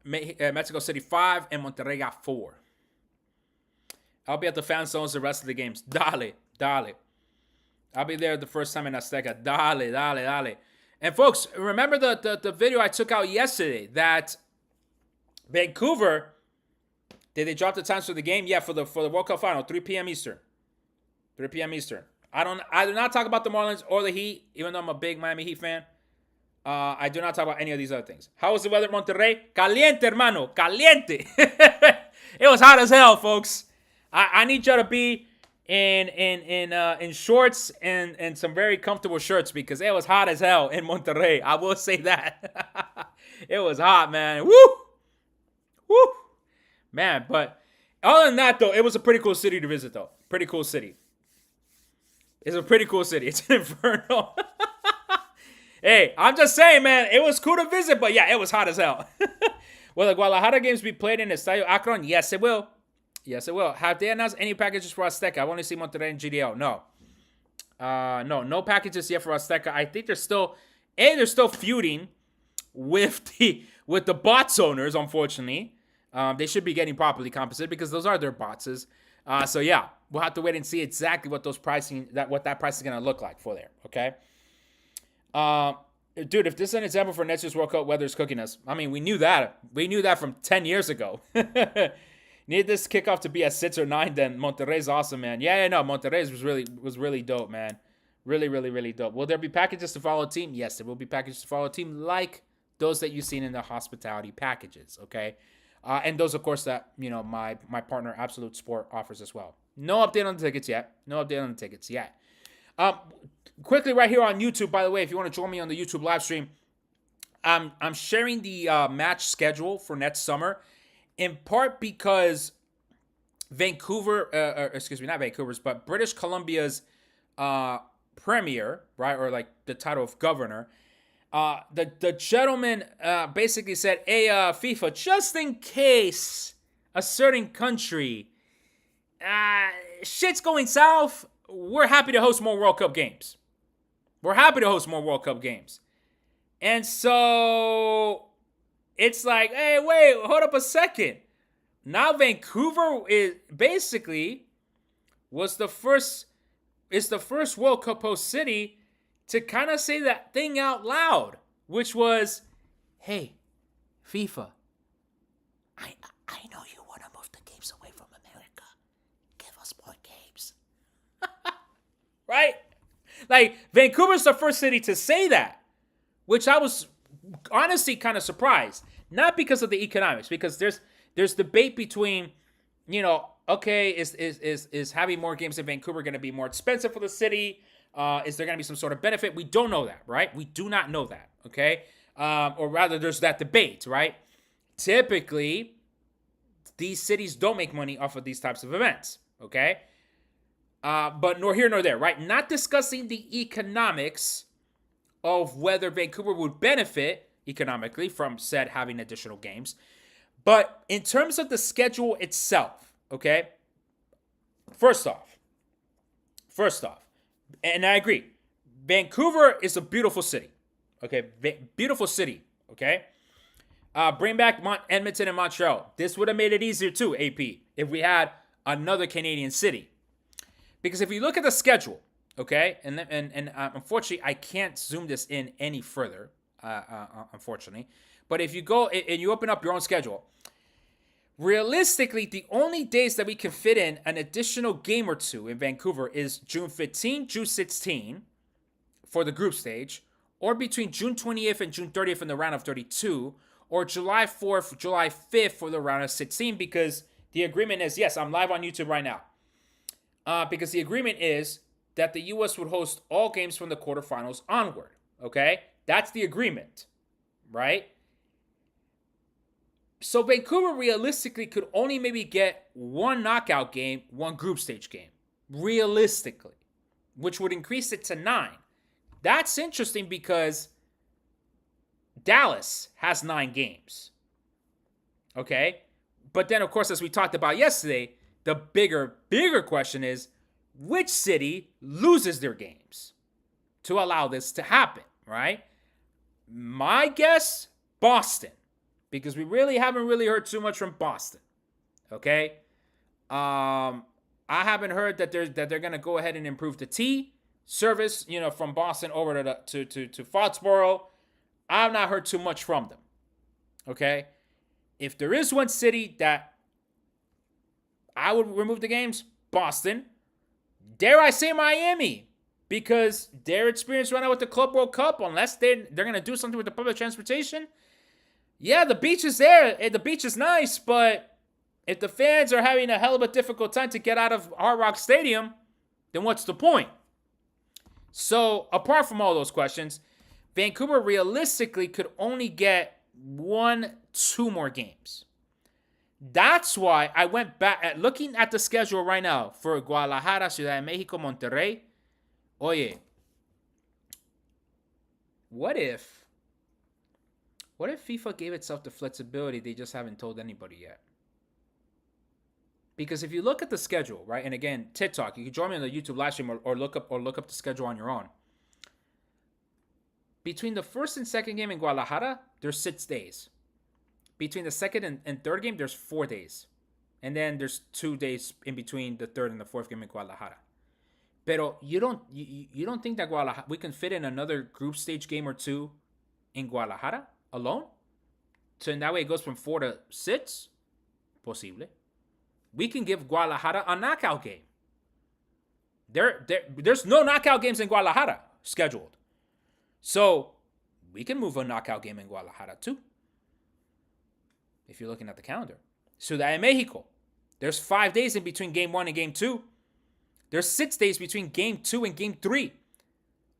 Mexico City 5, and Monterrey got 4. I'll be at the fan zones the rest of the games. Dale. I'll be there the first time in Azteca. Dale. And folks, remember the video I took out yesterday that Vancouver, did they drop the times for the game? Yeah, for the World Cup final, 3 p.m. Eastern. 3 p.m. Eastern. I do not talk about the Marlins or the Heat, even though I'm a big Miami Heat fan. I do not talk about any of these other things. How was the weather in Monterrey? Caliente, hermano. Caliente. It was hot as hell, folks. I need you to be in shorts and some very comfortable shirts because it was hot as hell in Monterrey. I will say that. It was hot, man. Woo! Man, but other than that, though, it was a pretty cool city to visit, though. Pretty cool city. It's a pretty cool city. It's an inferno. Hey, I'm just saying, man, it was cool to visit, but yeah, it was hot as hell. Will the Guadalajara games be played in Estadio Akron? Yes, it will. Yes, it will. Have they announced any packages for Azteca? I want to see Monterrey and GDL. No. No packages yet for Azteca. I think they're still feuding with the bots owners, unfortunately. They should be getting properly compensated because those are their bots. So yeah, we'll have to wait and see exactly what that price is gonna look like for there. Okay. Dude, if this is an example for next year's World Cup, weather's cooking us. I mean, we knew that. We knew that from 10 years ago. Need this kickoff to be at 6 or 9, then Monterrey's awesome, man. Yeah, no, Monterrey's was really dope, man. Really dope. Will there be packages to follow a team? Yes, there will be packages to follow a team like those that you've seen in the hospitality packages, okay? And those, of course, that, my partner, Absolute Sport, offers as well. No update on the tickets yet. Quickly, right here on YouTube, by the way, if you want to join me on the YouTube live stream, I'm sharing the match schedule for next summer, in part because not Vancouver's, but British Columbia's premier, right, or like the title of governor, the gentleman basically said, hey, FIFA, just in case a certain country, shit's going south, we're happy to host more World Cup games. And so it's like, hey, wait, hold up a second. Now Vancouver is the first World Cup host city to kind of say that thing out loud, which was, hey, FIFA, I know you want to move the games away from America. Give us more games. Right? Like, Vancouver's the first city to say that, which I was honestly kind of surprised. Not because of the economics, because there's debate between, okay, is having more games in Vancouver going to be more expensive for the city? Is there going to be some sort of benefit? We don't know that, right? We do not know that, okay? Or rather, there's that debate, right? Typically, these cities don't make money off of these types of events, okay? But nor here nor there, right? Not discussing the economics of whether Vancouver would benefit economically from said having additional games. But in terms of the schedule itself, okay? First off, and I agree, Vancouver is a beautiful city, okay? Beautiful city, okay? Bring back Edmonton and Montreal. This would have made it easier too, AP. if we had another Canadian city. Because if you look at the schedule, okay, and unfortunately, I can't zoom this in any further, unfortunately. But if you go and you open up your own schedule, realistically, the only days that we can fit in an additional game or two in Vancouver is June 15, June 16 for the group stage, or between June 20th and June 30th in the round of 32, or July 4th, July 5th for the round of 16, because the agreement is, yes, I'm live on YouTube right now, because the agreement is that the U.S. would host all games from the quarterfinals onward, okay? That's the agreement, right? So Vancouver realistically could only maybe get one knockout game, one group stage game, realistically, which would increase it to 9. That's interesting because Dallas has 9 games, okay? But then, of course, as we talked about yesterday, the bigger question is, which city loses their games to allow this to happen, right? My guess, Boston. Because we really haven't heard too much from Boston, okay? I haven't heard that they're gonna go ahead and improve the T service, from Boston over to Foxborough. I've not heard too much from them, okay? If there is one city that I would remove the games, Boston. Dare I say Miami? Because their experience right now with the Club World Cup, unless they're gonna do something with the public transportation. Yeah, the beach is there. The beach is nice, but if the fans are having a hell of a difficult time to get out of Hard Rock Stadium, then what's the point? So, apart from all those questions, Vancouver realistically could only get 1-2 more games. That's why I went back at looking at the schedule right now for Guadalajara, Ciudad de Mexico, Monterrey. Oye, what if FIFA gave itself the flexibility they just haven't told anybody yet? Because if you look at the schedule, right, and again, TikTok, you can join me on the YouTube live stream or look up the schedule on your own. Between the first and second game in Guadalajara, there's 6 days. Between the second and third game, there's 4 days. And then there's 2 days in between the third and the fourth game in Guadalajara. Pero you don't think that Guadalajara, we can fit in another group stage game or 2 in Guadalajara alone? So in that way it goes from 4 to 6? Posible. We can give Guadalajara a knockout game. There's no knockout games in Guadalajara scheduled. So we can move a knockout game in Guadalajara too. If you're looking at the calendar. Ciudad de Mexico. There's 5 days in between game 1 and game 2. There's 6 days between game 2 and game 3.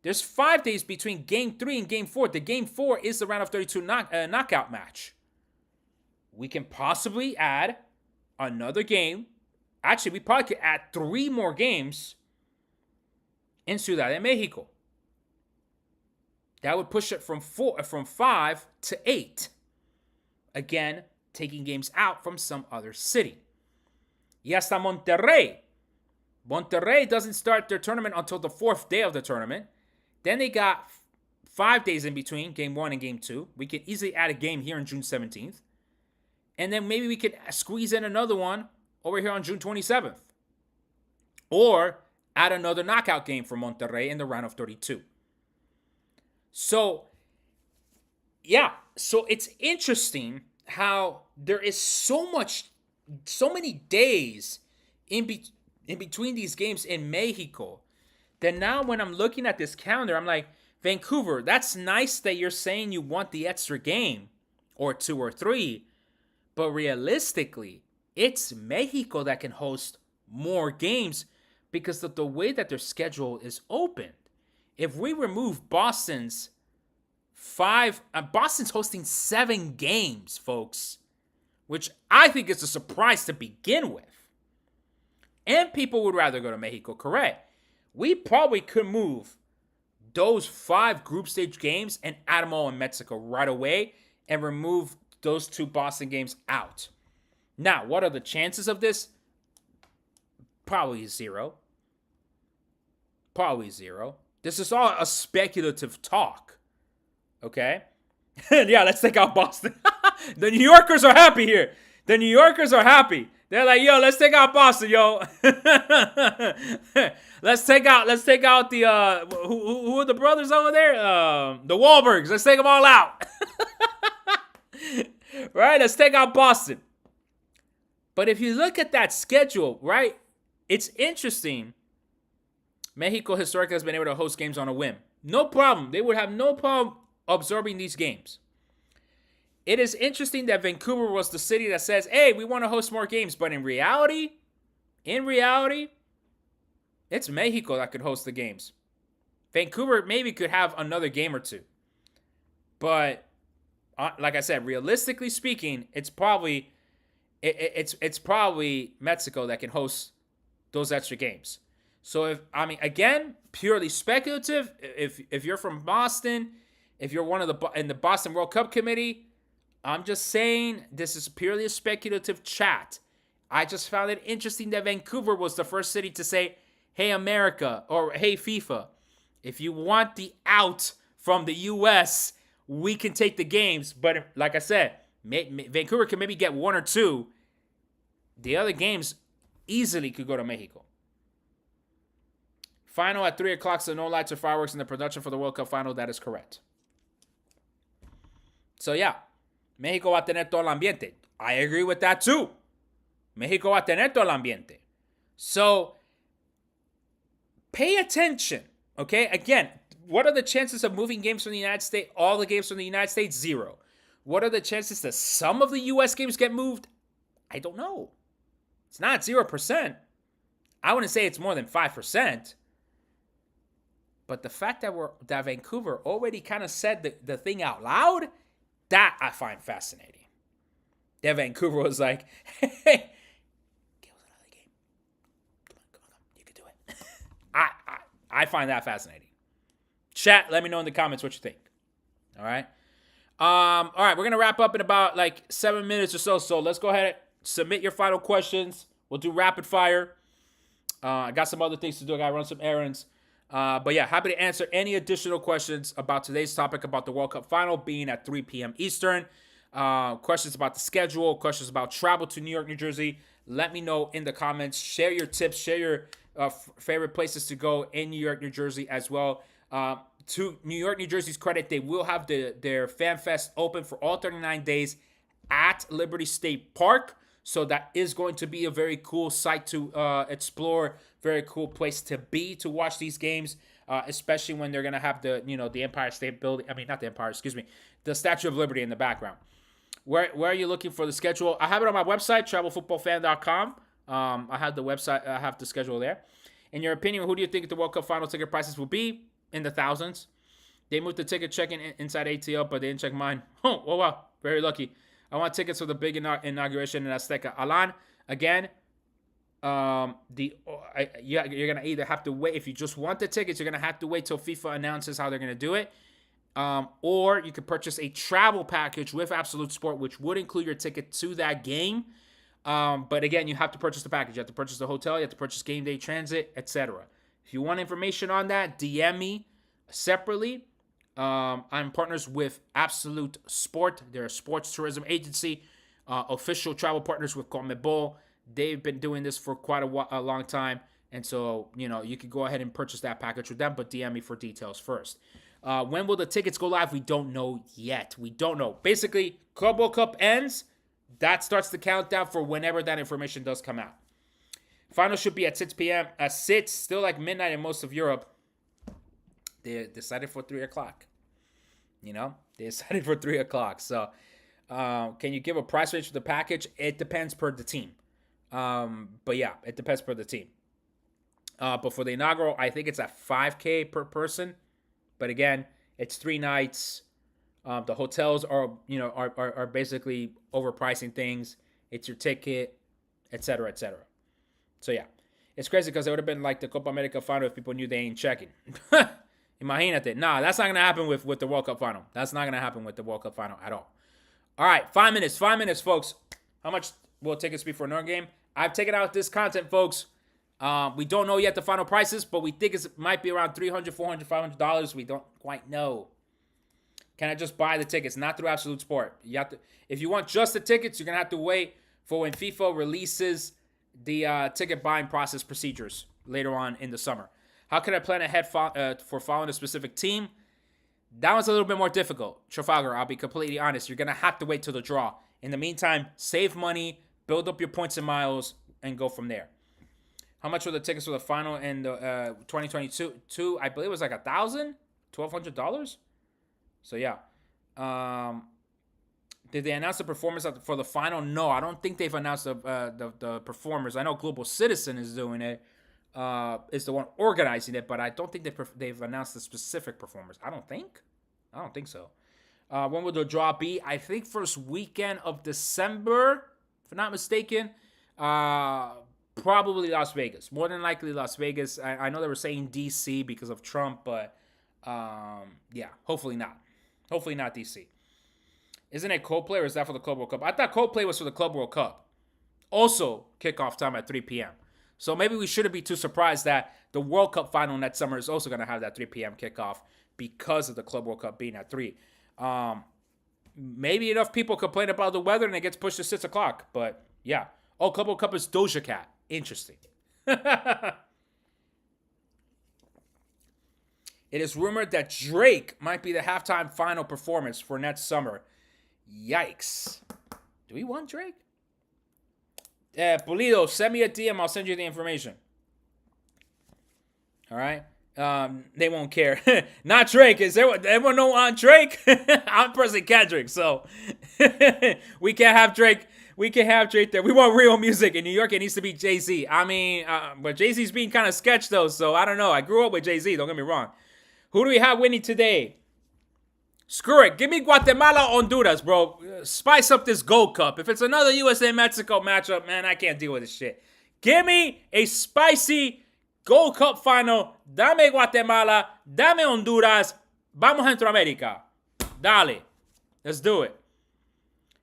There's 5 days between game 3 and game 4. The game 4 is the round of 32 knockout match. We can possibly add another game. Actually, we probably could add 3 more games in Ciudad de Mexico. That would push it from 5 to 8. Again, taking games out from some other city. Y hasta Monterrey. Monterrey doesn't start their tournament until the 4th day of the tournament. Then they got 5 days in between game 1 and game 2. We could easily add a game here on June 17th. And then maybe we could squeeze in another one over here on June 27th. Or add another knockout game for Monterrey in the round of 32. So, yeah. So it's interesting how there is so many days in between these games in Mexico that now when I'm looking at this calendar, I'm like, Vancouver, that's nice that you're saying you want the extra game or 2 or 3, but realistically, it's Mexico that can host more games because of the way that their schedule is opened. If we remove Boston's hosting 7 games, folks, which I think is a surprise to begin with. And people would rather go to Mexico, correct? We probably could move those 5 group stage games and add them all in Mexico right away and remove those 2 Boston games out. Now, what are the chances of this? Probably 0. Probably 0. This is all a speculative talk. Okay? Yeah, let's take out Boston. The New Yorkers are happy here. The New Yorkers are happy They're like, yo, let's take out Boston, yo. let's take out the who are the brothers over there? The Wahlbergs. Let's take them all out. Right? Let's take out Boston. But if you look at that schedule, right, it's interesting. Mexico historically has been able to host games on a whim. No problem. They would have no problem absorbing these games. It is interesting that Vancouver was the city that says, hey, we want to host more games. But in reality, it's Mexico that could host the games. Vancouver maybe could have another game or two. But like I said, realistically speaking, it's probably Mexico that can host those extra games. So again, purely speculative. If you're from Boston, if you're one of in the Boston World Cup committee, I'm just saying this is purely a speculative chat. I just found it interesting that Vancouver was the first city to say, hey, America, or hey, FIFA, if you want the out from the U.S., we can take the games. But like I said, Vancouver can maybe get one or two. The other games easily could go to Mexico. Final at 3 o'clock, so no lights or fireworks in the production for the World Cup final. That is correct. So, yeah. México va a tener todo el ambiente. I agree with that too. México va a tener todo el ambiente. So, pay attention, okay? Again, what are the chances of moving games from the United States? All the games from the United States? 0. What are the chances that some of the U.S. games get moved? I don't know. It's not 0%. I wouldn't say it's more than 5%. But the fact that Vancouver already kind of said the thing out loud, that I find fascinating. That Vancouver was like, hey, give us another game. Come on. You can do it. I find that fascinating. Chat, let me know in the comments what you think. All right? All right, we're going to wrap up in about like 7 minutes or so. So let's go ahead and submit your final questions. We'll do rapid fire. I got some other things to do. I got to run some errands. But yeah, happy to answer any additional questions about today's topic about the World Cup final being at 3 p.m. Eastern. Questions about the schedule, questions about travel to New York, New Jersey. Let me know in the comments. Share your tips. Share your favorite places to go in New York, New Jersey as well. To New York, New Jersey's credit, they will have their Fan Fest open for all 39 days at Liberty State Park. So that is going to be a very cool site to explore, very cool place to be to watch these games, especially when they're going to have the Empire State Building. I mean, not the Empire, excuse me, the Statue of Liberty in the background. Where are you looking for the schedule? I have it on my website, travelfootballfan.com. I have the website, I have the schedule there. In your opinion, who do you think the World Cup final ticket prices will be? In the thousands. They moved the ticket check-in inside ATL, but they didn't check mine. Oh, wow. Very lucky. I want tickets for the big inauguration in Azteca. Alan, again, you're going to either have to wait. If you just want the tickets, you're going to have to wait till FIFA announces how they're going to do it. Or you could purchase a travel package with Absolute Sport, which would include your ticket to that game. But again, you have to purchase the package. You have to purchase the hotel. You have to purchase game day transit, etc. If you want information on that, DM me separately. I'm partners with Absolute Sport. They're a sports tourism agency, official travel partners with CONMEBOL. They've been doing this for quite a long time. And so, you could go ahead and purchase that package with them, but DM me for details first. When will the tickets go live? We don't know yet. We don't know. Basically, Club World Cup ends. That starts the countdown for whenever that information does come out. Final should be at 6 p.m. At 6, still like midnight in most of Europe. They decided for 3 o'clock. They decided for 3 o'clock. So, can you give a price range for the package? It depends per the team. But yeah, it depends per the team. But for the inaugural, I think it's at $5,000 per person. But again, it's 3 nights. The hotels are basically overpricing things. It's your ticket, etc., etc. So yeah, it's crazy because it would have been like the Copa America final if people knew they ain't checking. Imagínate. Nah, that's not going to happen with the World Cup final. That's not going to happen with the World Cup final at all. All right, 5 minutes. 5 minutes, folks. How much will tickets be for another game? I've taken out this content, folks. We don't know yet the final prices, but we think it might be around $300, $400, $500. We don't quite know. Can I just buy the tickets? Not through Absolute Sport. If you want just the tickets, you're going to have to wait for when FIFA releases the ticket buying process procedures later on in the summer. How can I plan ahead for following a specific team? That one's a little bit more difficult. Trafalgar, I'll be completely honest. You're going to have to wait till the draw. In the meantime, save money, build up your points and miles, and go from there. How much were the tickets for the final in the 2022? I believe it was like $1,000, $1,200. So yeah. Did they announce the performers for the final? No, I don't think they've announced the performers. I know Global Citizen is doing it. Is the one organizing it, but I don't think they've announced the specific performers. I don't think so. When will the draw be? I think first weekend of December, if I'm not mistaken. Probably Las Vegas. More than likely Las Vegas. I know they were saying DC because of Trump, but yeah, hopefully not. Hopefully not DC. Isn't it Coldplay or is that for the Club World Cup? I thought Coldplay was for the Club World Cup. Also, kickoff time at 3 p.m. So maybe we shouldn't be too surprised that the World Cup final next summer is also going to have that 3 p.m. kickoff because of the Club World Cup being at 3. Maybe enough people complain about the weather and it gets pushed to 6 o'clock. But yeah. Oh, Club World Cup is Doja Cat. Interesting. It is rumored that Drake might be the halftime final performance for next summer. Yikes. Do we want Drake? Pulido, send me a DM. I'll send you the information. All right. They won't care. Not Drake. Is there everyone know on Drake? I'm personally can't Drake, so we can't have Drake. We can have Drake there. We want real music in New York. It needs to be Jay-Z. I mean, but Jay-Z's being kind of sketch though, so I don't know. I grew up with Jay-Z. Don't get me wrong. Who do we have winning today? Screw it. Give me Guatemala, Honduras, bro. Spice up this Gold Cup. If it's another USA-Mexico matchup, man, I can't deal with this shit. Give me a spicy Gold Cup final. Dame Guatemala. Dame Honduras. Vamos a Centroamérica. Dale. Let's do it.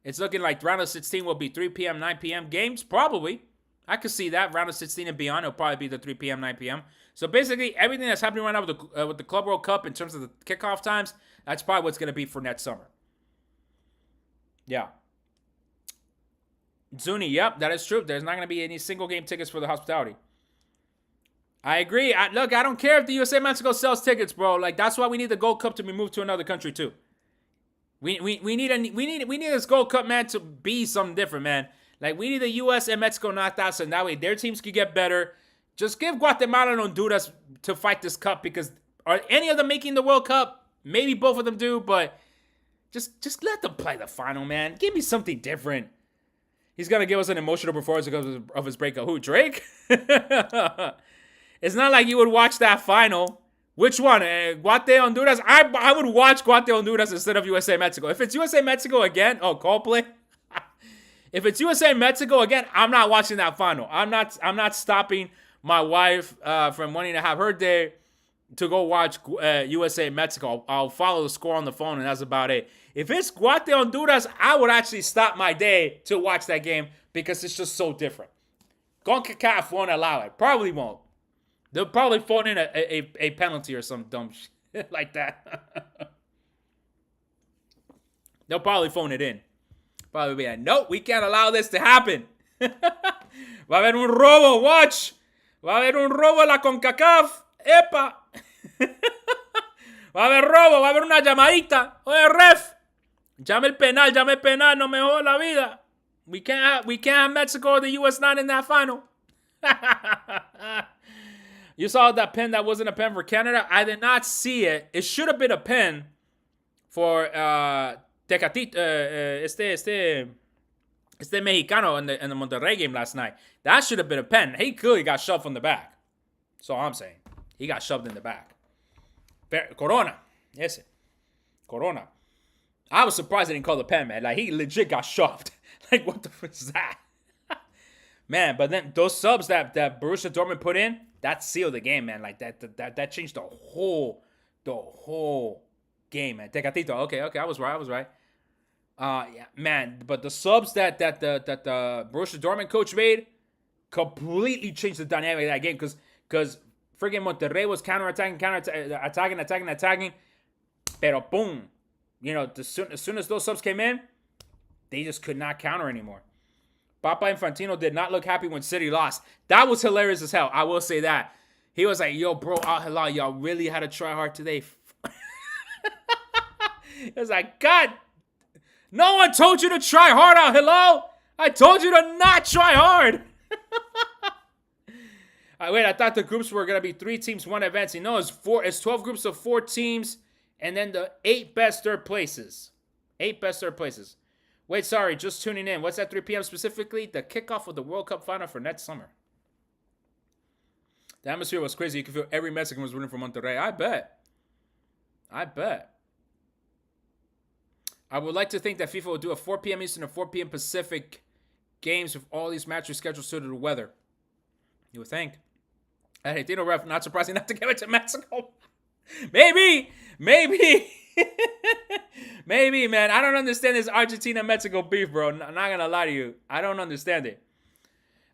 It's looking like round of 16 will be 3 p.m., 9 p.m. games. Probably. I could see that. Round of 16 and beyond, it'll probably be the 3 p.m., 9 p.m. So basically, everything that's happening right now with the Club World Cup in terms of the kickoff times, that's probably what's going to be for next summer. Yeah. Zuni, yep, that is true. There's not going to be any single game tickets for the hospitality. I agree. Look, I don't care if the USA Mexico sells tickets, bro. Like, that's why we need the Gold Cup to be moved to another country, too. We need this Gold Cup, man, to be something different, man. Like, we need the U.S. and Mexico knocked out, so that way their teams could get better. Just give Guatemala and Honduras to fight this cup, because are any of them making the World Cup? Maybe both of them do, but just let them play the final, man. Give me something different. He's going to give us an emotional performance because of his breakup. Who, Drake? It's not like you would watch that final. Which one? Guate, Honduras? I would watch Guate, Honduras instead of USA, Mexico. If it's USA, Mexico again, Coldplay. If it's USA, Mexico again, I'm not watching that final. I'm not stopping my wife from wanting to have her day to go watch USA, Mexico. I'll follow the score on the phone, and that's about it. If it's Guate, Honduras, I would actually stop my day to watch that game because it's just so different. CONCACAF won't allow it. Probably won't. They'll probably phone in a penalty or some dumb shit like that. They'll probably phone it in. Probably be like, nope, we can't allow this to happen. Va a haber un robo, watch. Va a haber un robo en la CONCACAF. Epa. Va a haber robo, va a haber una llamadita. Oye, ref. Llame el penal, no me joda la vida. We can't have Mexico or the U.S. not in that final. You saw that pen that wasn't a pen for Canada? I did not see it. It should have been a pen for Tecatito, este Mexicano in the Monterrey game last night. That should have been a pen. He clearly got shoved from the back. That's all I'm saying. He got shoved in the back. Corona. Yes. Corona. I was surprised they didn't call the pen, man. Like, he legit got shoved. Like, what the fuck is that? Man, but then those subs that Borussia Dortmund put in, that sealed the game, man. Like, that changed the whole game, man. Tecatito. Okay, I was right. Yeah, man. But the subs that the Borussia Dortmund coach made completely changed the dynamic of that game, because friggin' Monterrey was attacking. Pero boom. You know, as soon as those subs came in, they just could not counter anymore. Papa Infantino did not look happy when City lost. That was hilarious as hell. I will say that. He was like, yo, bro, Al Hilal, y'all really had to try hard today. It was like, God, no one told you to try hard, Al Hilal. I told you to not try hard. Wait, I thought the groups were going to be 3 teams, 1 advancing. No, it's 12 groups of 4 teams, and then the 8 best third places. 8 best third places. Wait, sorry, just tuning in. What's at 3 p.m. specifically? The kickoff of the World Cup final for next summer. The atmosphere was crazy. You could feel every Mexican was rooting for Monterrey. I bet. I would like to think that FIFA will do a 4 p.m. Eastern and 4 p.m. Pacific games with all these matches scheduled suited to the weather. You would think. Argentino ref, not surprising not to give it to Mexico. Maybe. Maybe, man. I don't understand this Argentina-Mexico beef, bro. I'm not going to lie to you. I don't understand it.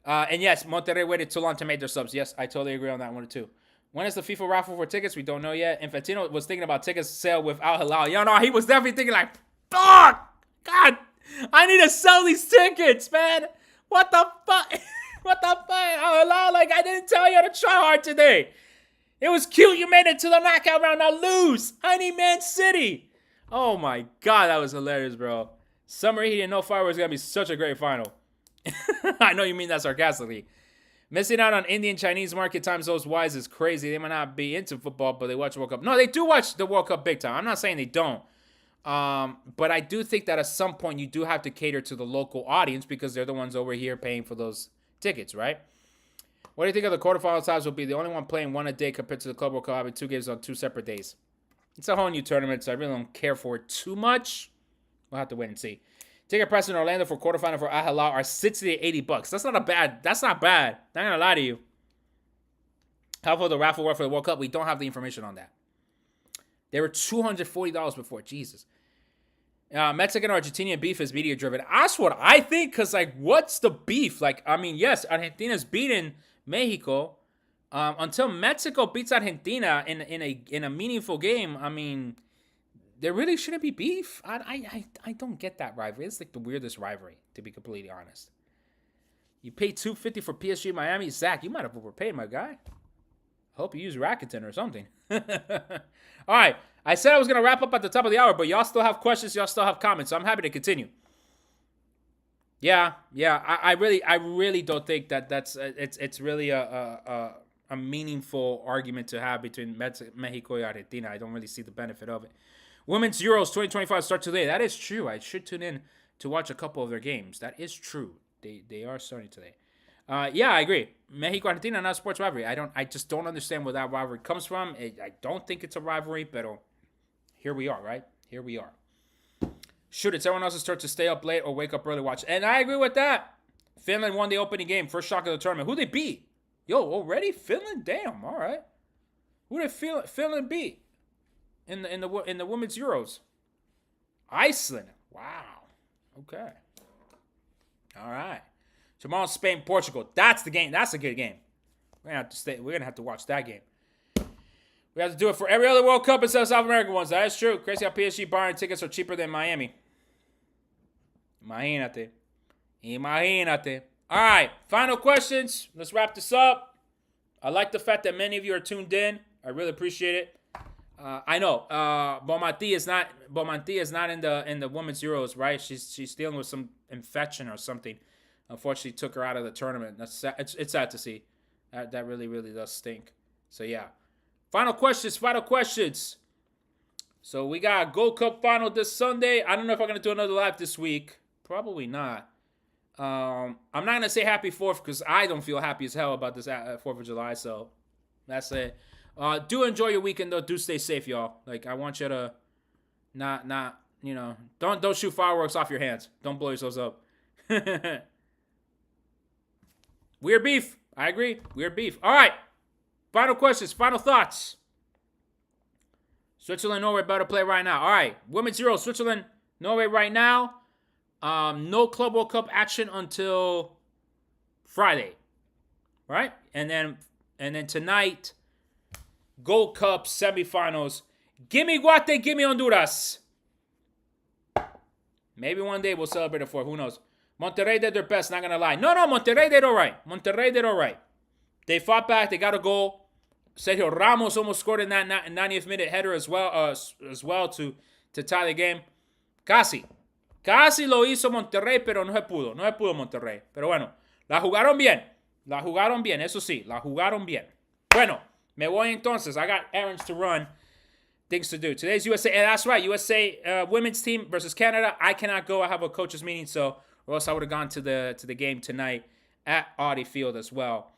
And yes, Monterrey waited too long to make their subs. Yes, I totally agree on that one too. When is the FIFA raffle for tickets? We don't know yet. Infantino was thinking about tickets sale with Al Hilal. Yo, no, he was definitely thinking like, fuck! God, I need to sell these tickets, man. What the fuck? What the fuck? Al Hilal, like, I didn't tell you to try hard today. It was cute you made it to the knockout round. Now lose. I need Man City. Oh, my God. That was hilarious, bro. Summer heat and no fireworks is going to be such a great final. I know you mean that sarcastically. Missing out on Indian Chinese market time zones wise is crazy. They might not be into football, but they watch the World Cup. No, they do watch the World Cup big time. I'm not saying they don't. But I do think that at some point you do have to cater to the local audience because they're the ones over here paying for those tickets, right? What do you think of the quarterfinal times will be? The only one playing one a day compared to the Club World Cup having 2 games on 2 separate days. It's a whole new tournament, so I really don't care for it too much. We'll have to wait and see. Ticket price in Orlando for quarterfinal for Al Hilal are $60 to $80. That's not bad. Not gonna lie to you. How about the raffle work for the World Cup? We don't have the information on that. They were $240 before. Jesus. Mexican Argentinian beef is media driven. That's what I think, because, like, what's the beef? Like, I mean, yes, Argentina's beaten Mexico. Until Mexico beats Argentina in a meaningful game, I mean, there really shouldn't be beef. I don't get that rivalry. It's like the weirdest rivalry, to be completely honest. You paid $250 for PSG Miami. Zach, you might have overpaid, my guy. I hope you use Rakuten or something. All right. I said I was going to wrap up at the top of the hour, but y'all still have questions. Y'all still have comments, so I'm happy to continue. Yeah. I really don't think that it's really a meaningful argument to have between Mexico and Argentina. I don't really see the benefit of it. Women's Euros 2025 start today. That is true. I should tune in to watch a couple of their games. That is true. They are starting today. Yeah, I agree. Mexico Argentina not a sports rivalry. I just don't understand where that rivalry comes from. I don't think it's a rivalry, but here we are, right? Here we are. Shoot, it's everyone else's turn to stay up late or wake up early watch. And I agree with that. Finland won the opening game, first shock of the tournament. Who they beat? Yo, already Finland? Damn. All right. Who did Finland beat in the women's Euros? Iceland. Wow. Okay. All right. Tomorrow, Spain, Portugal. That's the game. That's a good game. We're gonna have to watch that game. We have to do it for every other World Cup instead of South American ones. That is true. Crazy how PSG Bayern tickets are cheaper than Miami. Imagínate. All right. Final questions. Let's wrap this up. I like the fact that many of you are tuned in. I really appreciate it. I know. Bomanti is not in the women's Euros, right? She's dealing with some infection or something. Unfortunately, took her out of the tournament. That's sad. It's sad to see. That really, really does stink. So, yeah. Final questions. So, we got a Gold Cup final this Sunday. I don't know if I'm going to do another live this week. Probably not. I'm not going to say happy 4th because I don't feel happy as hell about this 4th of July. So, that's it. Do enjoy your weekend, though. Do stay safe, y'all. Like, I want you to not, don't shoot fireworks off your hands. Don't blow yourselves up. Weird beef. I agree. Weird beef. All right. Final questions. Final thoughts. Switzerland, Norway better play right now. All right. Women's Euro. Switzerland, Norway right now. No Club World Cup action until Friday. Right? And then tonight, Gold Cup semifinals. Gimme Guate, gimme Honduras. Maybe one day we'll celebrate it for. Who knows? Monterrey did their best, not going to lie. No, Monterrey did all right. Monterrey did all right. They fought back. They got a goal. Sergio Ramos almost scored in that 90th minute header as well to tie the game. Casi lo hizo Monterrey, pero no se pudo Monterrey. Pero bueno, la jugaron bien, eso sí, la jugaron bien. Bueno, me voy entonces. I got errands to run, things to do. Today's USA, and that's right, USA women's team versus Canada. I cannot go. I have a coaches meeting, or else I would have gone to the game tonight at Audi Field as well.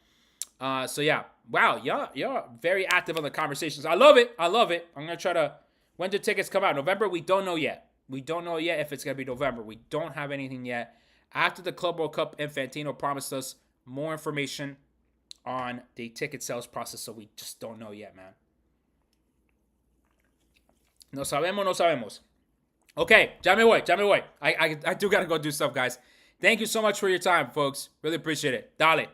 So yeah, wow, y'all very active on the conversations. I love it. I'm gonna try to. When do tickets come out? November? We don't know yet. We don't know yet if it's gonna be November. We don't have anything yet. After the Club World Cup, Infantino promised us more information on the ticket sales process, so we just don't know yet, man. No sabemos. Okay, ya me voy. I do gotta go do stuff, guys. Thank you so much for your time, folks. Really appreciate it. Dale.